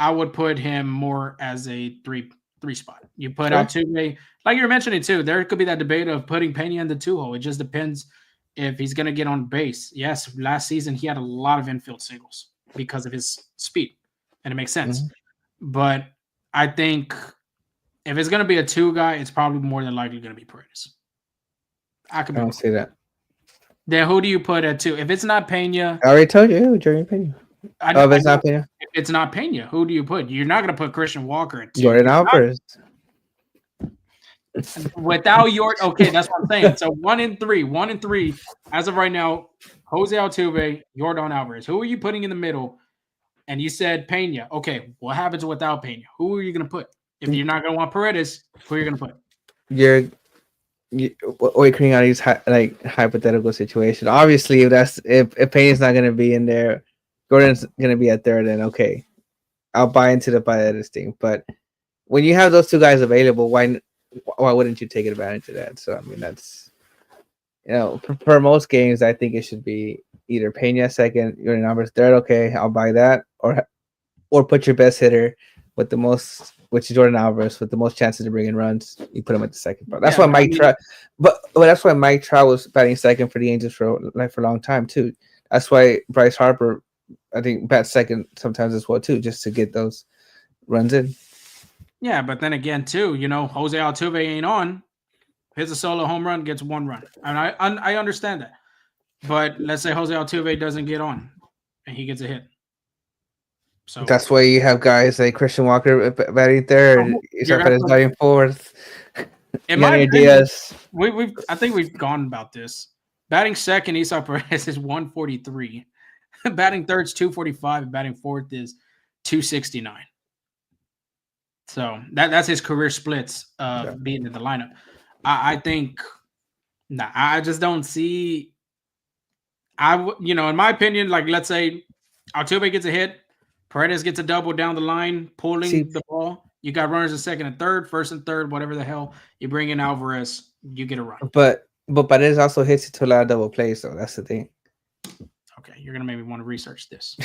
would put him more as a 3 spot. You put Altuve, like you were mentioning too, there could be that debate of putting Pena in the 2 hole. It just depends if he's going to get on base. Yes, last season he had a lot of infield singles because of his speed, and it makes sense. Mm-hmm. But I think if it's going to be a 2 guy, it's probably more than likely going to be Paredes. I don't see that. Then who do you put at 2? If it's not Pena, I already told you, Jeremy Pena. If it's not Pena, if it's not Pena, who do you put? You're not going to put Christian Walker at 2. Yordan Alvarez. Without okay, that's what I'm saying. So 1 and 3 as of right now. Jose Altuve, Yordan Alvarez. Who are you putting in the middle? And you said Pena. Okay, what happens without Pena? Who are you going to put? If you're not going to want Paredes, who are you going to put? We're creating all these hypothetical situation. Obviously, if Pena's not going to be in there, Gordon's going to be at third. Then okay, I'll buy into the Paredes thing. But when you have those 2 guys available, why wouldn't you take advantage of that? So I mean, that's for most games, I think it should be either Pena second, Yordan Alvarez third. Okay, I'll buy that, or put your best hitter with the most, which is Yordan Alvarez, with the most chances to bring in runs. You put him at the second part. That's why Mike Trout, but that's why Mike Trout was batting second for the Angels for a long time too. That's why Bryce Harper, I think, bats second sometimes as well too, just to get those runs in. Yeah, but then again too, Jose Altuve ain't on. Hits a solo home run, gets 1 run, and I understand that. But let's say Jose Altuve doesn't get on, and he gets a hit. So That's why you have guys like Christian Walker batting third, Isaac Perez batting fourth, in my Yanier opinion, Diaz. I think we've gone about this. Batting second, Isaac Perez is 143. Batting third is 245. And batting fourth is 269. So that's his career splits of being in the lineup. I think, I just don't see. In my opinion, like let's say Altuve gets a hit, Paredes gets a double down the line, pulling the ball. You got runners in second and third, first and third, whatever the hell. You bring in Alvarez, you get a run. But Paredes also hits it to a lot of double plays, though. That's the thing. Okay, you're gonna make me want to research this.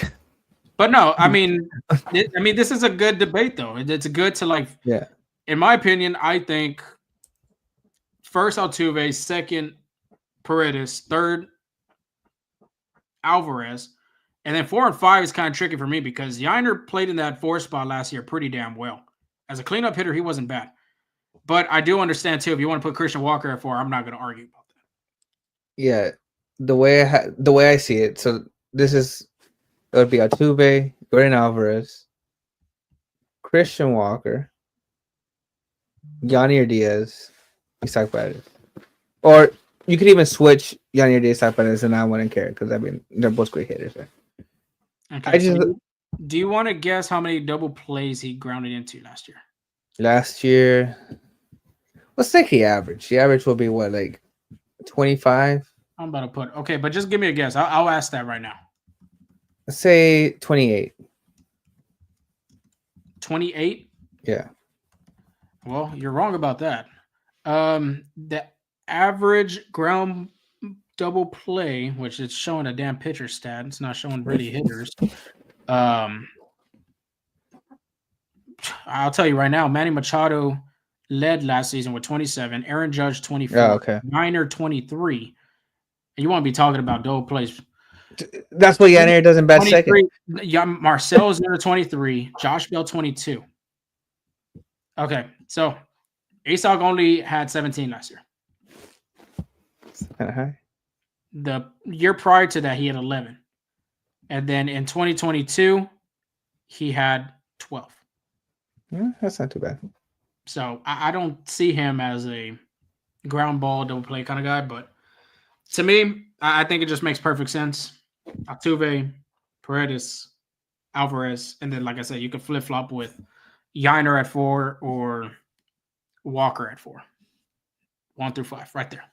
But no, I mean, this is a good debate, though. It's good to like. Yeah. In my opinion, I think first Altuve, second Paredes, third Alvarez, and then 4 and 5 is kind of tricky for me because Yainer played in that 4 spot last year pretty damn well. As a cleanup hitter, he wasn't bad. But I do understand too. If you want to put Christian Walker at 4, I'm not going to argue about that. Yeah, the way I see it. So it would be Altuve, Yordan Alvarez, Christian Walker, Yanier Diaz, Isaac Perez. Or you could even switch Yanier Diaz, Isaac Perez, and I wouldn't care because I mean they're both great hitters. Right? Okay. Do you want to guess how many double plays he grounded into last year? Last year, let's take the average. The average will be what, like 25? I'm about to put okay, but just give me a guess. I'll ask that right now. Let's say 28. 28? Yeah. Well, you're wrong about that. The average ground double play, which is showing a damn pitcher stat, it's not showing really hitters. I'll tell you right now, Manny Machado led last season with 27, Aaron Judge 24, okay. Minor 23. And you want to be talking about double plays. That's what Yanier doesn't bat second. Yeah, Marcel's number 23, Josh Bell 22. Okay, so Isak only had 17 last year. Kind of high. The year prior to that, he had 11. And then in 2022, he had 12. Yeah, that's not too bad. So I don't see him as a ground ball double play kind of guy, but to me, I think it just makes perfect sense. Altuve, Paredes, Alvarez, and then like I said, you can flip flop with Yainer at 4 or Walker at 4. 1 through 5, right there.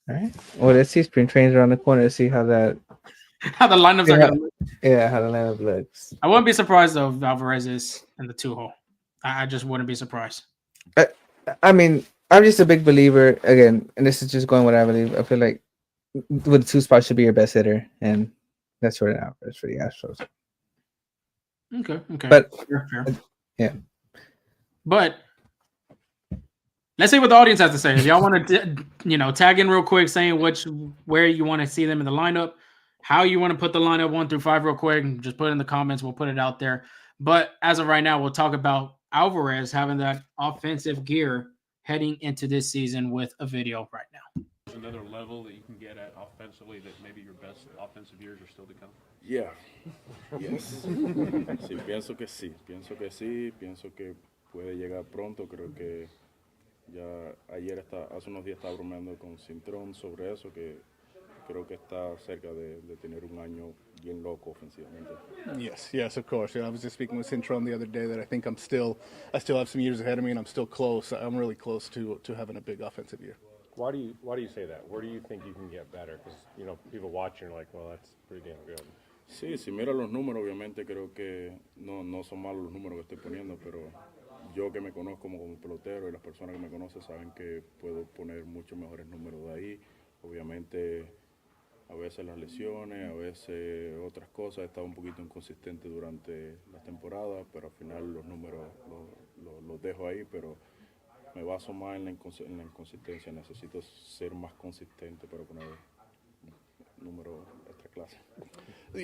All right. Well, let's see spring trains around the corner to see how the lineups are going to look. Yeah, how the lineup looks. I wouldn't be surprised though if Alvarez is in the 2-hole. I just wouldn't be surprised. I mean, I'm just a big believer again, and this is just going what I believe. I feel like with 2 spots should be your best hitter, and that's Yordan Alvarez for the Astros. Okay. But fair. Yeah. But let's see what the audience has to say. If y'all want to, tag in real quick, saying where you want to see them in the lineup, how you want to put the lineup 1 through 5 real quick, and just put it in the comments. We'll put it out there. But as of right now, we'll talk about Alvarez having that offensive gear heading into this season with a video right now. Another level that you can get at offensively that maybe your best offensive years are still to come? Yeah. Yes. Sí, pienso que sí. Pienso que puede llegar pronto. Creo que ya hace unos días estaba bromeando con Cintrón sobre eso, que creo que está cerca de tener un año bien loco ofensivamente. Yes, of course. I was just speaking with Cintron the other day that I think I still have some years ahead of me, and I'm still close. I'm really close to having a big offensive year. Why do you say that? Where do you think you can get better? Because people watching are like, well, that's pretty damn good. Sí, si mira los números, obviamente creo que no son malos los números que estoy poniendo, pero yo que me conozco como pelotero y las personas que me conocen saben que puedo poner muchos mejores números de ahí. Obviamente a veces las lesiones, a veces otras cosas, he estado un poquito inconsistente durante la temporada, pero al final los números los dejo ahí, pero me baso más en la inconsistencia. Necesito ser más consistente para poner números extra clase.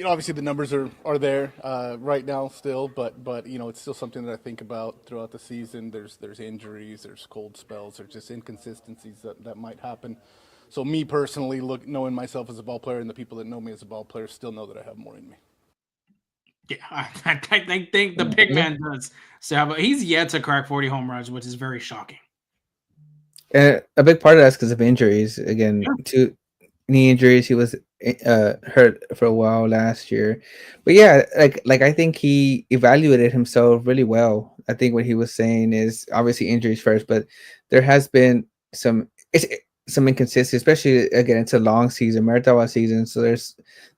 Obviously the numbers are there right now still, but it's still something that I think about throughout the season. There's injuries, there's cold spells, there's just inconsistencies that might happen. So me personally, knowing myself as a ball player and the people that know me as a ball player still know that I have more in me. Yeah, I think the big man does. So, but he's yet to crack 40 home runs, which is very shocking. And a big part of that's because of injuries. Again, Yeah. 2 knee injuries. He was hurt for a while last year, but yeah, like I think he evaluated himself really well. I think what he was saying is obviously injuries first, but there has been some inconsistency, especially again it's a long season, Meritawa season. So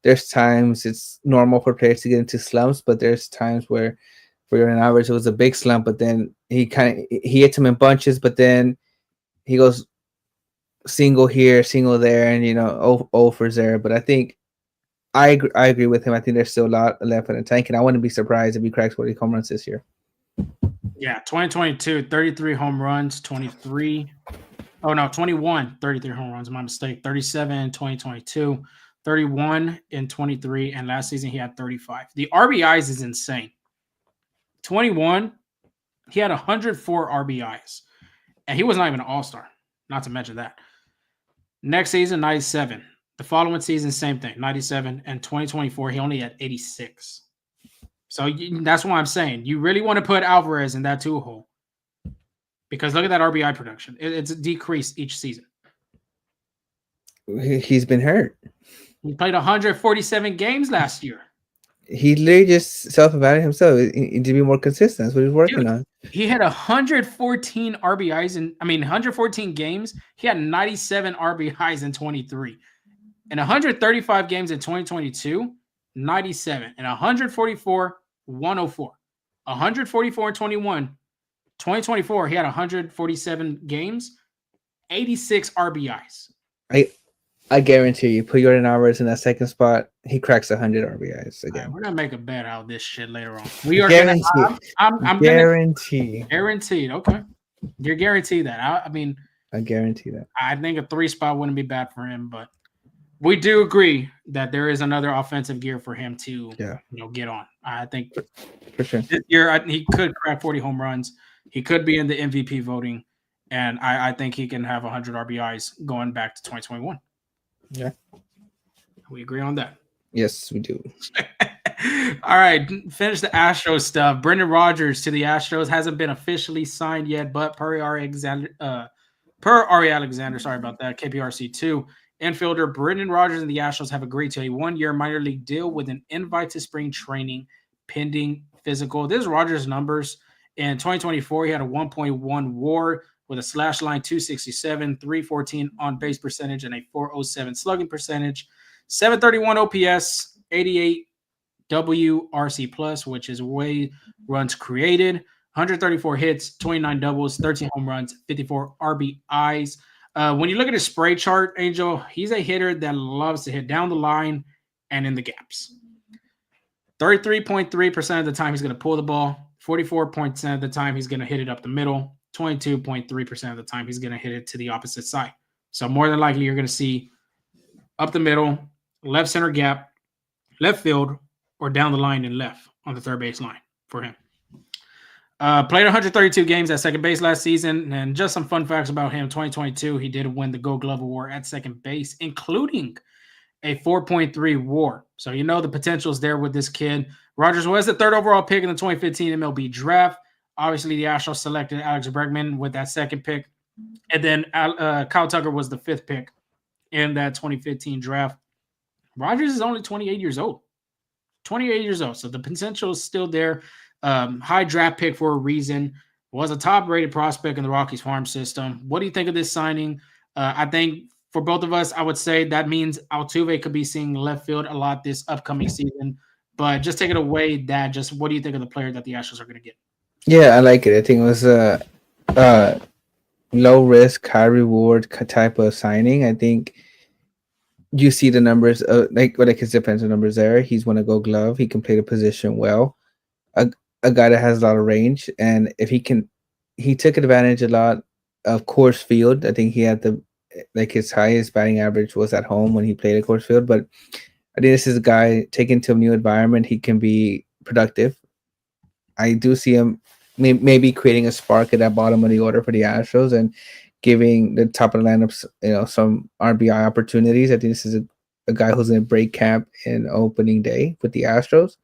there's times it's normal for players to get into slumps, but there's times where for Yordan Alvarez it was a big slump, but then he hits him in bunches, but then he goes single here, single there, and offers there. But I think I agree with him. I think there's still a lot left in the tank, and I wouldn't be surprised if he cracks 40 home runs this year. Yeah, 2022, 33 home runs, 23. Oh, no, 21, 33 home runs. My mistake. 37 in 2022, 31 in 23, and last season he had 35. The RBIs is insane. 21, he had 104 RBIs, and he was not even an all-star, not to mention that. Next season, 97. The following season, same thing, 97. And 2024, he only had 86. So that's why I'm saying you really want to put Alvarez in that two hole because look at that RBI production. It's decreased each season. He's been hurt. He played 147 games last year. He literally just self-evaluated himself to be more consistent. That's what he's working on. He had 114 RBIs 114 games. He had 97 RBIs in 23. In 135 games in 2022, 97. And 144, 104. 144 and 21. 2024, he had 147 games, 86 RBIs. I guarantee you, put Yordan Alvarez in that second spot, he cracks 100 RBIs again. Right, we're gonna make a bet out of this shit later on. We are guaranteed. I'm guaranteed. Guaranteed. Okay, you're guaranteed that. I guarantee that. I think a 3 spot wouldn't be bad for him, but we do agree that there is another offensive gear for him to get on. I think for sure this year he could crack 40 home runs. He could be in the MVP voting, and I think he can have 100 RBIs going back to 2021. Yeah. We agree on that. Yes, we do. All right, finish the Astros stuff. Brendan Rodgers to the Astros hasn't been officially signed yet, but per Ari Alexander, sorry about that, KPRC2, infielder Brendan Rodgers and the Astros have agreed to a 1-year minor league deal with an invite to spring training pending physical. This is Rodgers' numbers. In 2024, he had a 1.1 WAR with a slash line 267, 314 on base percentage, and a 407 slugging percentage, 731 OPS, 88 WRC plus, which is way runs created, 134 hits, 29 doubles, 13 home runs, 54 RBIs. When you look at his spray chart, Angel, he's a hitter that loves to hit down the line and in the gaps. 33.3% of the time he's going to pull the ball, 44% of the time he's going to hit it up the middle, 22.3% of the time he's going to hit it to the opposite side. So more than likely you're going to see up the middle, left center gap, left field, or down the line and left on the third base line for him. Played 132 games at second base last season. And just some fun facts about him. 2022, he did win the Gold Glove Award at second base, including a 4.3 WAR. So you know the potential is there with this kid. Rodgers was the 3rd overall pick in the 2015 MLB draft. Obviously, the Astros selected Alex Bregman with that 2nd pick. And then Kyle Tucker was the 5th pick in that 2015 draft. Rodgers is only 28 years old. 28 years old. So the potential is still there. High draft pick for a reason. Was a top-rated prospect in the Rockies farm system. What do you think of this signing? I think for both of us, I would say that means Altuve could be seeing left field a lot this upcoming season. But just take it away, Dad. Just what do you think of the player that the Astros are going to get? Yeah, I like it. I think it was a low risk, high reward type of signing. I think you see the numbers, his defensive numbers there. He's won a Gold Glove. He can play the position well. A guy that has a lot of range, and if he took advantage a lot of Coors Field. I think he had his highest batting average was at home when he played at Coors Field. But I think this is a guy taken to a new environment. He can be productive. I do see him maybe creating a spark at that bottom of the order for the Astros and giving the top of the lineups, some RBI opportunities. I think this is a guy who's going to break camp in opening day with the Astros.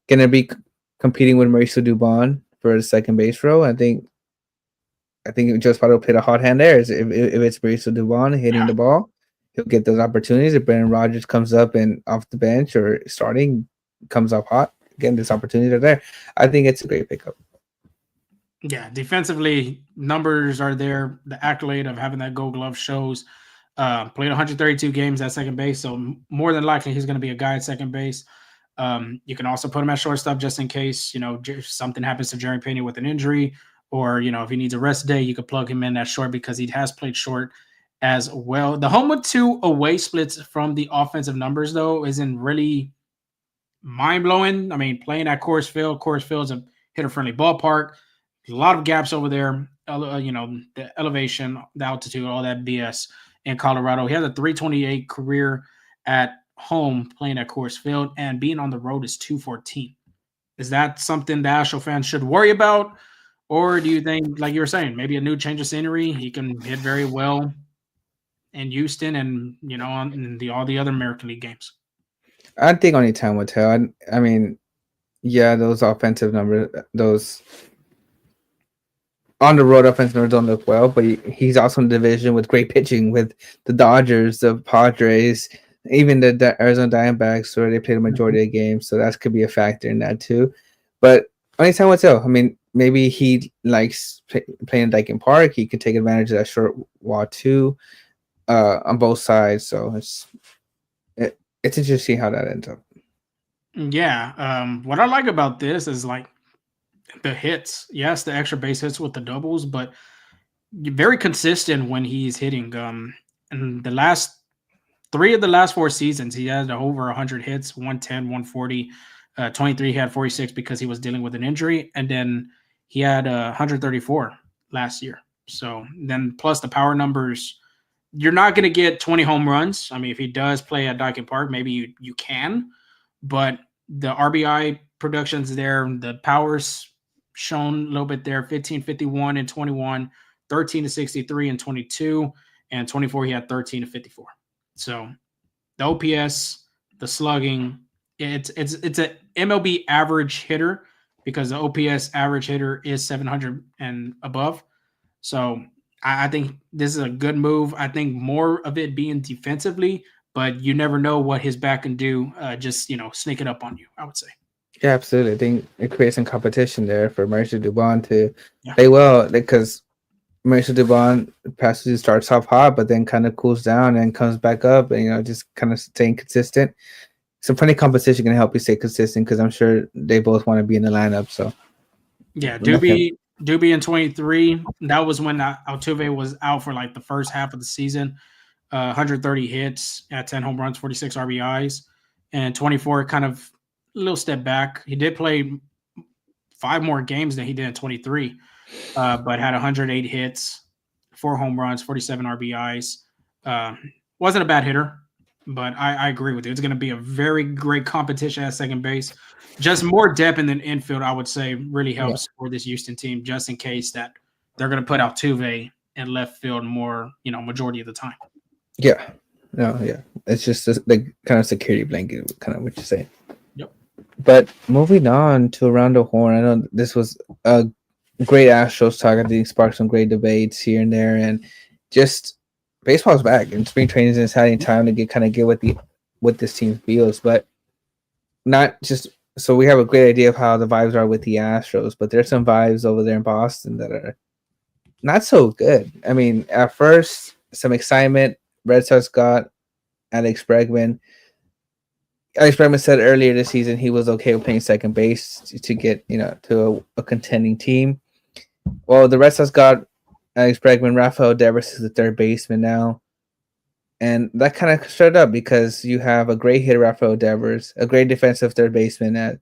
gonna be competing with Mauricio Dubon for the second base role. I think Joe Espada will play a hot hand there. If it's Mauricio Dubon hitting the ball, he'll get those opportunities. If Brendan Rodgers comes up and off the bench or starting comes up hot, again, this opportunity are there. I think it's a great pickup. Yeah, defensively, numbers are there. The accolade of having that Gold Glove shows. Played 132 games at second base, so more than likely he's going to be a guy at second base. You can also put him at shortstop just in case, if something happens to Jerry Pena with an injury, or, if he needs a rest day, you could plug him in at short because he has played short as well. The home with 2 away splits from the offensive numbers, though, isn't really mind-blowing. I mean, playing at Coors Field is a hitter-friendly ballpark. A lot of gaps over there, the elevation, the altitude, all that BS in Colorado. He has a 328 career at home playing at Coors Field, and being on the road is 214. Is that something the Astro fans should worry about? Or do you think, like you were saying, maybe a new change of scenery? He can hit very well in Houston and, on all the other American League games. I think only time will tell. I mean, yeah, those offensive numbers, those on the road offensive numbers don't look well, but he's also in the division with great pitching with the Dodgers, the Padres, even the Arizona Diamondbacks, where they play the majority of the games. So that could be a factor in that too. But only time will tell. I mean, maybe he likes playing Dyken Park. He could take advantage of that short wall too, on both sides. So it's interesting to see how that ends up. Yeah. What I like about this is like the hits. Yes, the extra base hits with the doubles, but very consistent when he's hitting. And the last 3 of the last 4 seasons, he had over 100 hits, 110, 140. 23, he had 46 because he was dealing with an injury. And then he had 134 last year. So then plus the power numbers, you're not going to get 20 home runs. I mean, if he does play at Dyken Park, maybe you can. But the RBI production's there. The power's shown a little bit there. 15-51 and 21, 13-63 and 22, and 24 he had 13-54. So the OPS, the slugging, it's an MLB average hitter because the OPS average hitter is 700 and above. So I think this is a good move. I think more of it being defensively, but you never know what his back can do. Just sneak it up on you, I would say. Yeah, absolutely. I think it creates some competition there for Mauricio Dubon to play well, because Mauricio Dubon passes starts off hot, but then kind of cools down and comes back up, and just kind of staying consistent. Some funny competition can help you stay consistent because I'm sure they both want to be in the lineup. So yeah, Doobie in 23. That was when Altuve was out for like the first half of the season. 130 hits at 10 home runs, 46 RBIs, and 24 kind of a little step back. He did play 5 more games than he did in 23, but had 108 hits, 4 home runs, 47 RBIs. Wasn't a bad hitter, but I agree with you. It's going to be a very great competition at second base. Just more depth in the infield, I would say, really helps for this Houston team, just in case that they're going to put Altuve in left field more, majority of the time. Yeah. No, yeah. It's just the kind of security blanket, kind of what you're saying. Yep. But moving on to Around the Horn, I know this was a great Astros talk. I think sparked some great debates here and there, and just baseball's back, and spring training is an exciting time to get what this team feels, but not just so we have a great idea of how the vibes are with the Astros, but there's some vibes over there in Boston that are not so good. I mean, at first, some excitement. Red Sox got Alex Bregman. Alex Bregman said earlier this season he was okay with playing second base to get to a contending team. Well, the Red Sox got Alex Bregman. Rafael Devers is the third baseman now. And that kind of stirred up because you have a great hitter, Rafael Devers, a great defensive third baseman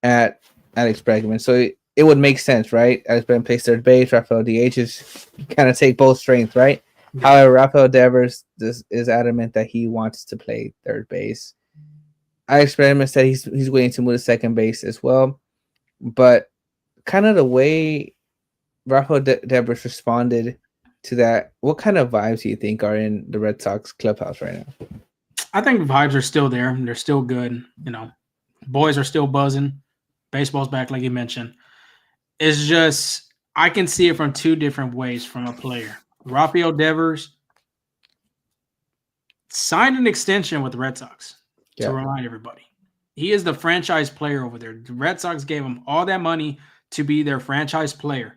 at Alex Bregman. So it would make sense, right? Alex Bregman plays third base, Rafael DHs kind of take both strengths, right? However, Rafael Devers is adamant that he wants to play third base. Alex Bregman said he's willing to move to second base as well. But kind of the way Rafael Devers responded to that, what kind of vibes do you think are in the Red Sox clubhouse right now? I think the vibes are still there. They're still good. Boys are still buzzing. Baseball's back, like you mentioned. It's just I can see it from two different ways from a player. Rafael Devers signed an extension with the Red Sox to remind everybody. He is the franchise player over there. The Red Sox gave him all that money to be their franchise player.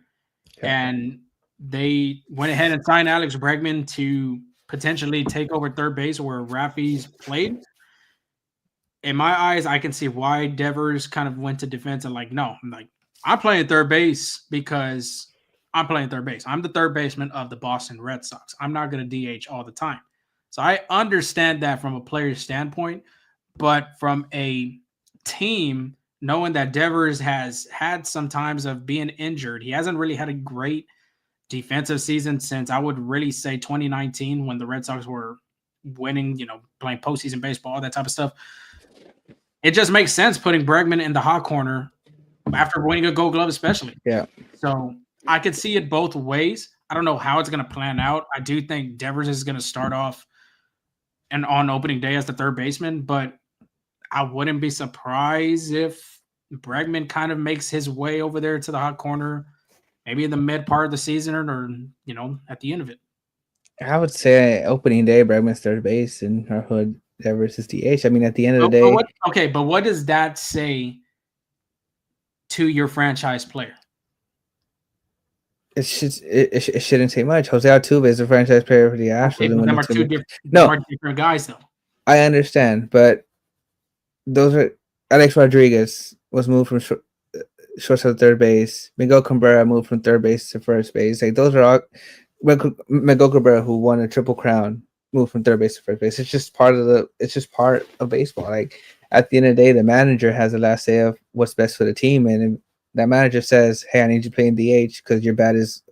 And they went ahead and signed Alex Bregman to potentially take over third base where Rafi's played. In my eyes, I can see why Devers kind of went to defense and like, no, I'm playing third base because I'm playing third base. I'm the third baseman of the Boston Red Sox. I'm not going to DH all the time. So I understand that from a player's standpoint, but from a team, knowing that Devers has had some times of being injured, he hasn't really had a great defensive season since I would really say 2019 when the Red Sox were winning, playing postseason baseball, all that type of stuff. It just makes sense putting Bregman in the hot corner after winning a Gold Glove, especially. Yeah. So I could see it both ways. I don't know how it's going to plan out. I do think Devers is going to start off and on opening day as the third baseman, but I wouldn't be surprised if Bregman kind of makes his way over there to the hot corner, maybe in the mid part of the season or at the end of it. I would say opening day, Bregman's third base and Hood Devers is DH. I mean, at the end of the day. But what does that say to your franchise player? It shouldn't say much. Jose Altuve is a franchise player for the Astros. Them are different guys, though. I understand, but those are Alex Rodriguez was moved from shortstop to third base. Miguel Cabrera moved from third base to first base. Like those are all Miguel Cabrera, who won a Triple Crown, moved from third base to first base. It's just part of baseball. Like at the end of the day, the manager has the last say of what's best for the team, and that manager says, "Hey, I need you playing DH because your bat is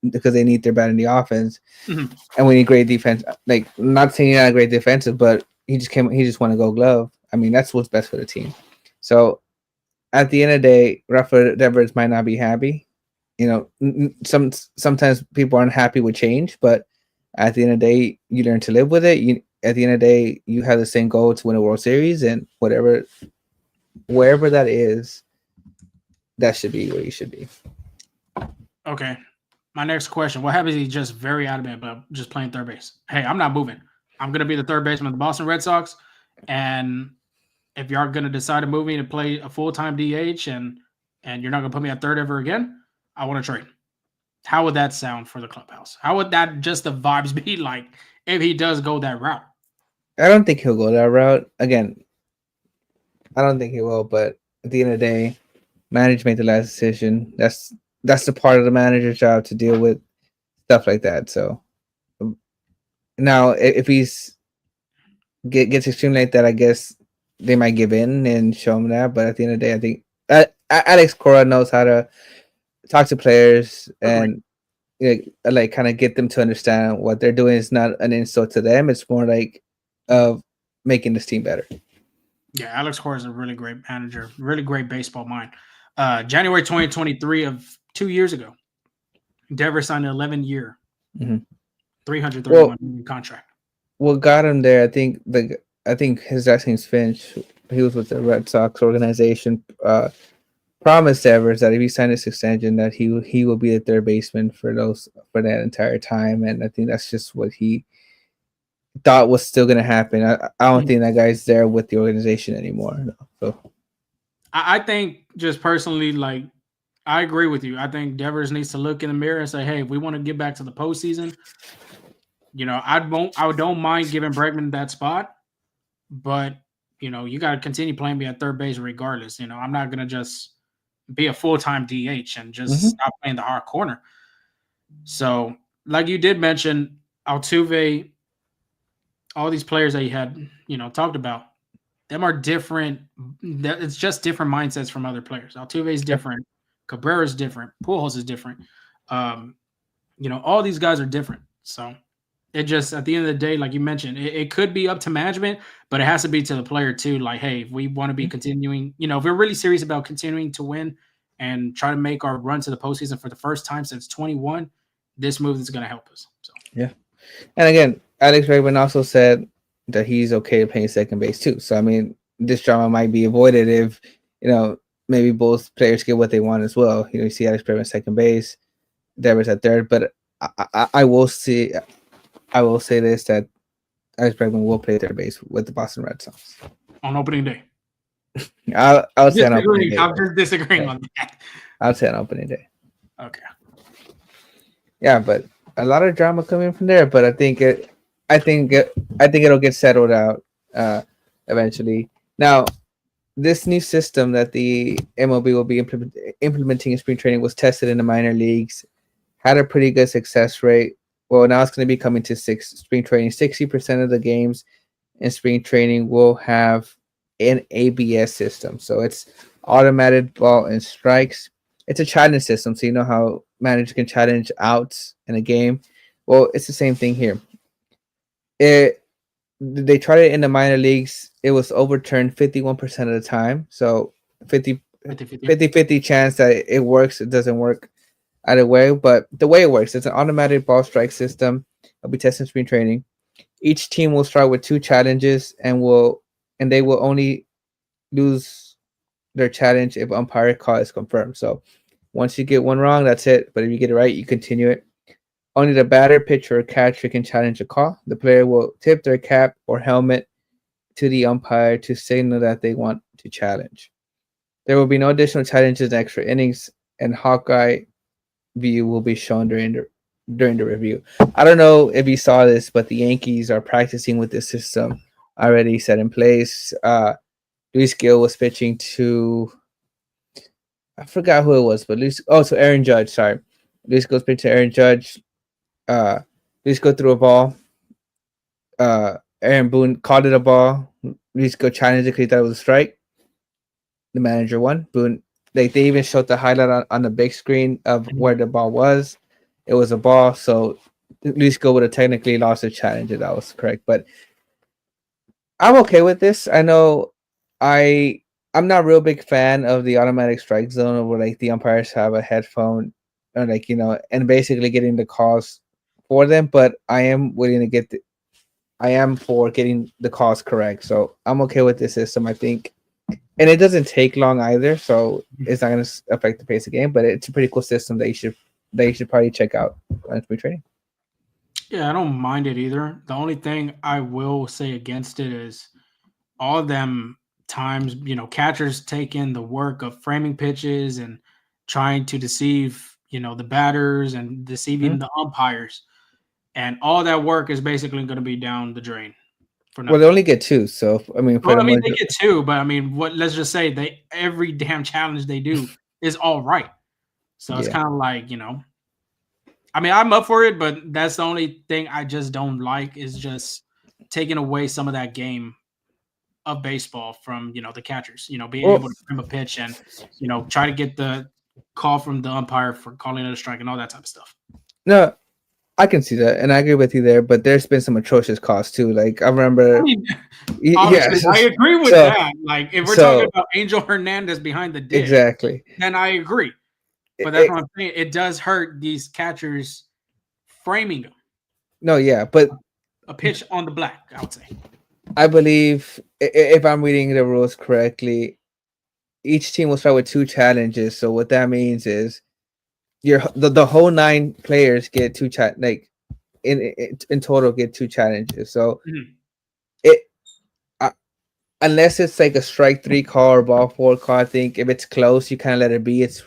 because they need their bat in the offense, and we need great defense." Like, not saying you're not great defensive, but he just won a Gold Glove. I mean, that's what's best for the team. So, at the end of the day, Rafael Devers might not be happy. Sometimes people aren't happy with change, but at the end of the day, you learn to live with it. At the end of the day, you have the same goal to win a World Series, and wherever that is, that should be where you should be. Okay. My next question. What happens if he's just very adamant about just playing third base? Hey, I'm not moving. I'm going to be the third baseman of the Boston Red Sox. And if you're going to decide to move me to play a full-time DH and you're not going to put me at third ever again, I want to trade. How would that sound for the clubhouse? How would that just the vibes be like if he does go that route? I don't think he'll go that route. Again, I don't think he will, but at the end of the day, manager made the last decision. That's the part of the manager's job to deal with stuff like that. So now, if he's gets extremely like that, I guess they might give in and show him that. But at the end of the day, I think Alex Cora knows how to talk to players and like kind of get them to understand what they're doing is not an insult to them. It's more like of making this team better. Yeah, Alex Cora is a really great manager, really great baseball mind. January 2023 of 2 years ago, Devers signed an 11-year, $331 million contract. What got him there? I think his last name's Finch. He was with the Red Sox organization. Promised Devers that if he signed this extension, that he will be the third baseman for that entire time, and I think that's just what he thought was still going to happen. I don't think that guy's there with the organization anymore. So I think just personally, like, I agree with you. I think Devers needs to look in the mirror and say, hey, if we want to get back to the postseason, I don't mind giving Bregman that spot, but, you got to continue playing me at third base regardless. I'm not going to just be a full-time DH and just stop playing the hard corner. So, like you did mention, Altuve, all these players that you had, talked about, them are different. It's just different mindsets from other players. Altuve is different. Cabrera is different. Pujols is different. All these guys are different. So it just, at the end of the day, like you mentioned, it could be up to management, but it has to be to the player too. Like, hey, if we want to be continuing, if we're really serious about continuing to win and try to make our run to the postseason for the first time since 21, this move is going to help us. So yeah. And again, Alex Bregman also said that he's okay playing second base too. So I mean, this drama might be avoided if maybe both players get what they want as well. You see Alex Bregman second base, Devers at third, but I will say this, that Alex Bregman will play third base with the Boston Red Sox on opening day. I'll say on opening day. I'm just disagreeing on that. I'll say on opening day. Okay. Yeah, but a lot of drama coming from there. But I think it'll get settled out eventually. Now, this new system that the MLB will be implementing in spring training was tested in the minor leagues, had a pretty good success rate. Well, now it's going to be coming to spring training. 60% of the games in spring training will have an ABS system. So it's automated ball and strikes. It's a challenge system, so you know how managers can challenge outs in a game. Well, it's the same thing here. They tried it in the minor leagues. It was overturned 51% of the time. So 50-50 chance that it works. It doesn't work either way. But the way it works, it's an automatic ball strike system. It'll be tested in spring training. Each team will start with 2 challenges and they will only lose their challenge if umpire call is confirmed. So once you get one wrong, that's it. But if you get it right, you continue it. Only the batter, pitcher, or catcher can challenge a call. The player will tip their cap or helmet to the umpire to signal that they want to challenge. There will be no additional challenges in extra innings, and Hawkeye view will be shown during the review. I don't know if you saw this, but the Yankees are practicing with this system already set in place. Luis Gil was pitching to, I forgot who it was, but so Aaron Judge. Sorry, Luis Gil's pitching to Aaron Judge. Luis Gil threw a ball. Aaron Boone called it a ball. Luis Gil challenged it because he thought it was a strike. The manager won. Boone, they even showed the highlight on the big screen of where the ball was. It was a ball, so Luis Gil would have technically lost the challenge if that was correct. But I'm okay with this. I know I'm not a real big fan of the automatic strike zone where like the umpires have a headphone or and basically getting the calls for them, but I am willing to I am for getting the calls correct. So I'm okay with this system, I think. And it doesn't take long either, so it's not going to affect the pace of the game, but it's a pretty cool system that you should probably check out on spring training. Yeah, I don't mind it either. The only thing I will say against it is all them times, catchers taking the work of framing pitches and trying to deceive, the batters and deceiving the umpires. And all that work is basically going to be down the drain. Well, they only get 2, so they get 2, but let's just say every damn challenge they do is all right. So it's kind of like, I'm up for it, but that's the only thing I just don't like is just taking away some of that game of baseball from, the catchers, being able to frame a pitch and, try to get the call from the umpire for calling it a strike and all that type of stuff. No, I can see that, and I agree with you there. But there's been some atrocious calls too. Like I remember, I agree with that. Like if we're talking about Angel Hernandez behind the dish, exactly, then I agree. But that's what I'm saying. It does hurt these catchers framing them. No, yeah, but a pitch on the black, I would say. I believe if I'm reading the rules correctly, each team will start with 2 challenges. So what that means is the whole 9 players get 2 in total get 2 challenges. So unless it's like a strike 3 call or ball 4 call, I think if it's close, you kind of let it be. It's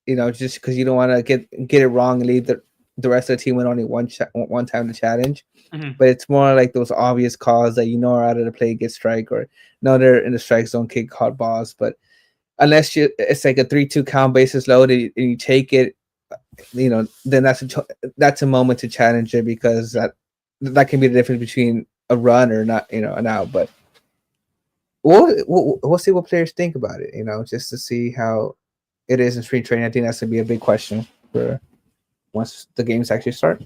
just because you don't want to get it wrong and leave the rest of the team with only one time to challenge. But it's more like those obvious calls that are out of the play, get strike, or they're in the strike zone, kick hard balls. But unless it's like a 3-2 count, bases loaded, and you take it, then that's a moment to challenge it, because that can be the difference between a run or not, an out. But we'll see what players think about it, just to see how it is in spring training. I think that's gonna be a big question for once the games actually start.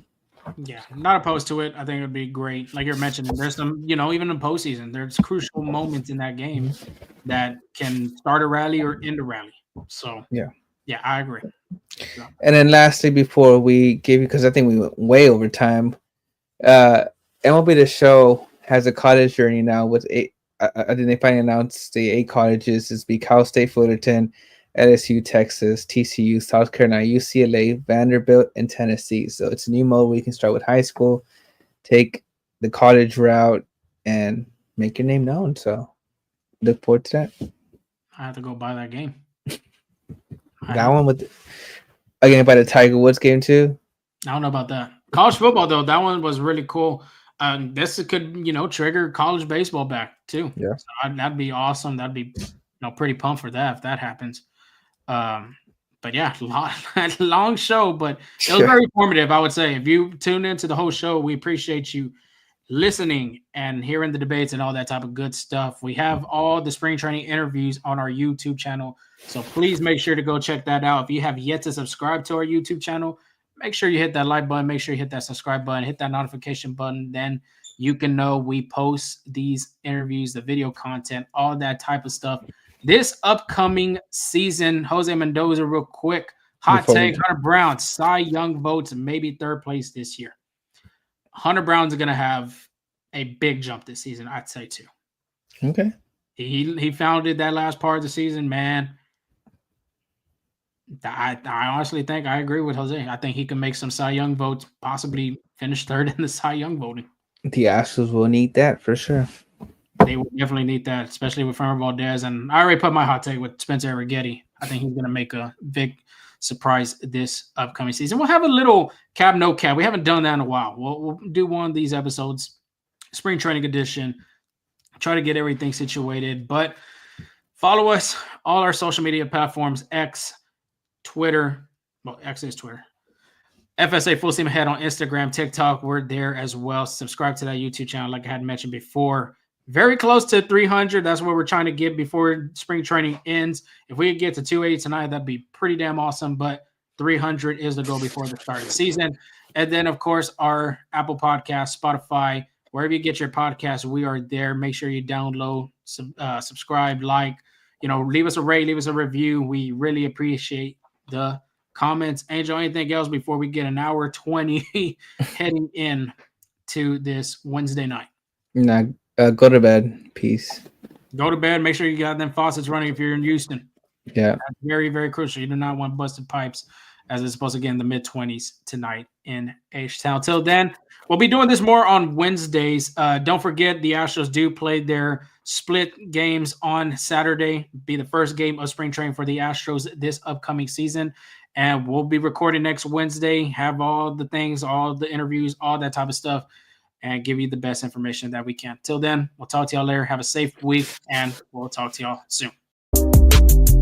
Yeah, I'm not opposed to it. I think it would be great. Like you're mentioning, there's some, even in postseason, there's crucial moments in that game that can start a rally or end a rally. So yeah, I agree. So. And then lastly, before we give you, because I think we went way over time, MLB The Show has a college journey now with I think they finally announced the 8 colleges. It's Cal State, Fullerton, LSU, Texas, TCU, South Carolina, UCLA, Vanderbilt, and Tennessee. So it's a new mode where you can start with high school, take the college route, and make your name known. So look forward to that. I have to go buy that game. That one with again by the Tiger Woods game too. I don't know about that. College football though, that one was really cool. This could trigger college baseball back too. Yeah, so that'd be awesome. That'd be pretty pumped for that if that happens. But yeah, long show, but it was very informative. I would say if you tuned into the whole show, we appreciate you listening and hearing the debates and all that type of good stuff. We have all the spring training interviews on our YouTube channel, so please make sure to go check that out. If you have yet to subscribe to our YouTube channel, make sure you hit that like button, make sure you hit that subscribe button, hit that notification button. Then you can know we post these interviews, the video content, all that type of stuff. This upcoming season, Jose Mendoza, real quick, hot take, Hunter Brown, Cy Young votes, maybe third place this year. Hunter Brown's going to have a big jump this season, I'd say too. Okay. He founded that last part of the season, man. I honestly think I agree with Jose. I think he can make some Cy Young votes, possibly finish third in the Cy Young voting. The Astros will need that for sure. They will definitely need that, especially with Framber Valdez. And I already put my hot take with Spencer Arrighetti. I think he's going to make a big surprise this upcoming season. We'll have a little cab, no cab. We haven't done that in a while. We'll do one of these episodes, spring training edition, try to get everything situated. But follow us, all our social media platforms, X, Twitter. Well, X is Twitter. FSA Full Steam Ahead on Instagram, TikTok. We're there as well. Subscribe to that YouTube channel like I had mentioned before. Very close to 300. That's what we're trying to get before spring training ends. If we could get to 280 tonight, that'd be pretty damn awesome. But 300 is the goal before the start of the season. And then, of course, our Apple Podcast, Spotify, wherever you get your podcast, we are there. Make sure you download, subscribe, like, leave us a rate, leave us a review. We really appreciate the comments. Angel, anything else before we get an hour 20 heading in to this Wednesday night? Nah. Go to bed. Peace. Go to bed. Make sure you got them faucets running if you're in Houston. Yeah. That's very, very crucial. You do not want busted pipes as it's supposed to get in the mid-20s tonight in H-Town. Till then, we'll be doing this more on Wednesdays. Don't forget the Astros do play their split games on Saturday. Be the first game of spring training for the Astros this upcoming season. And we'll be recording next Wednesday, have all the things, all the interviews, all that type of stuff, and give you the best information that we can. Till then, we'll talk to y'all later. Have a safe week, and we'll talk to y'all soon.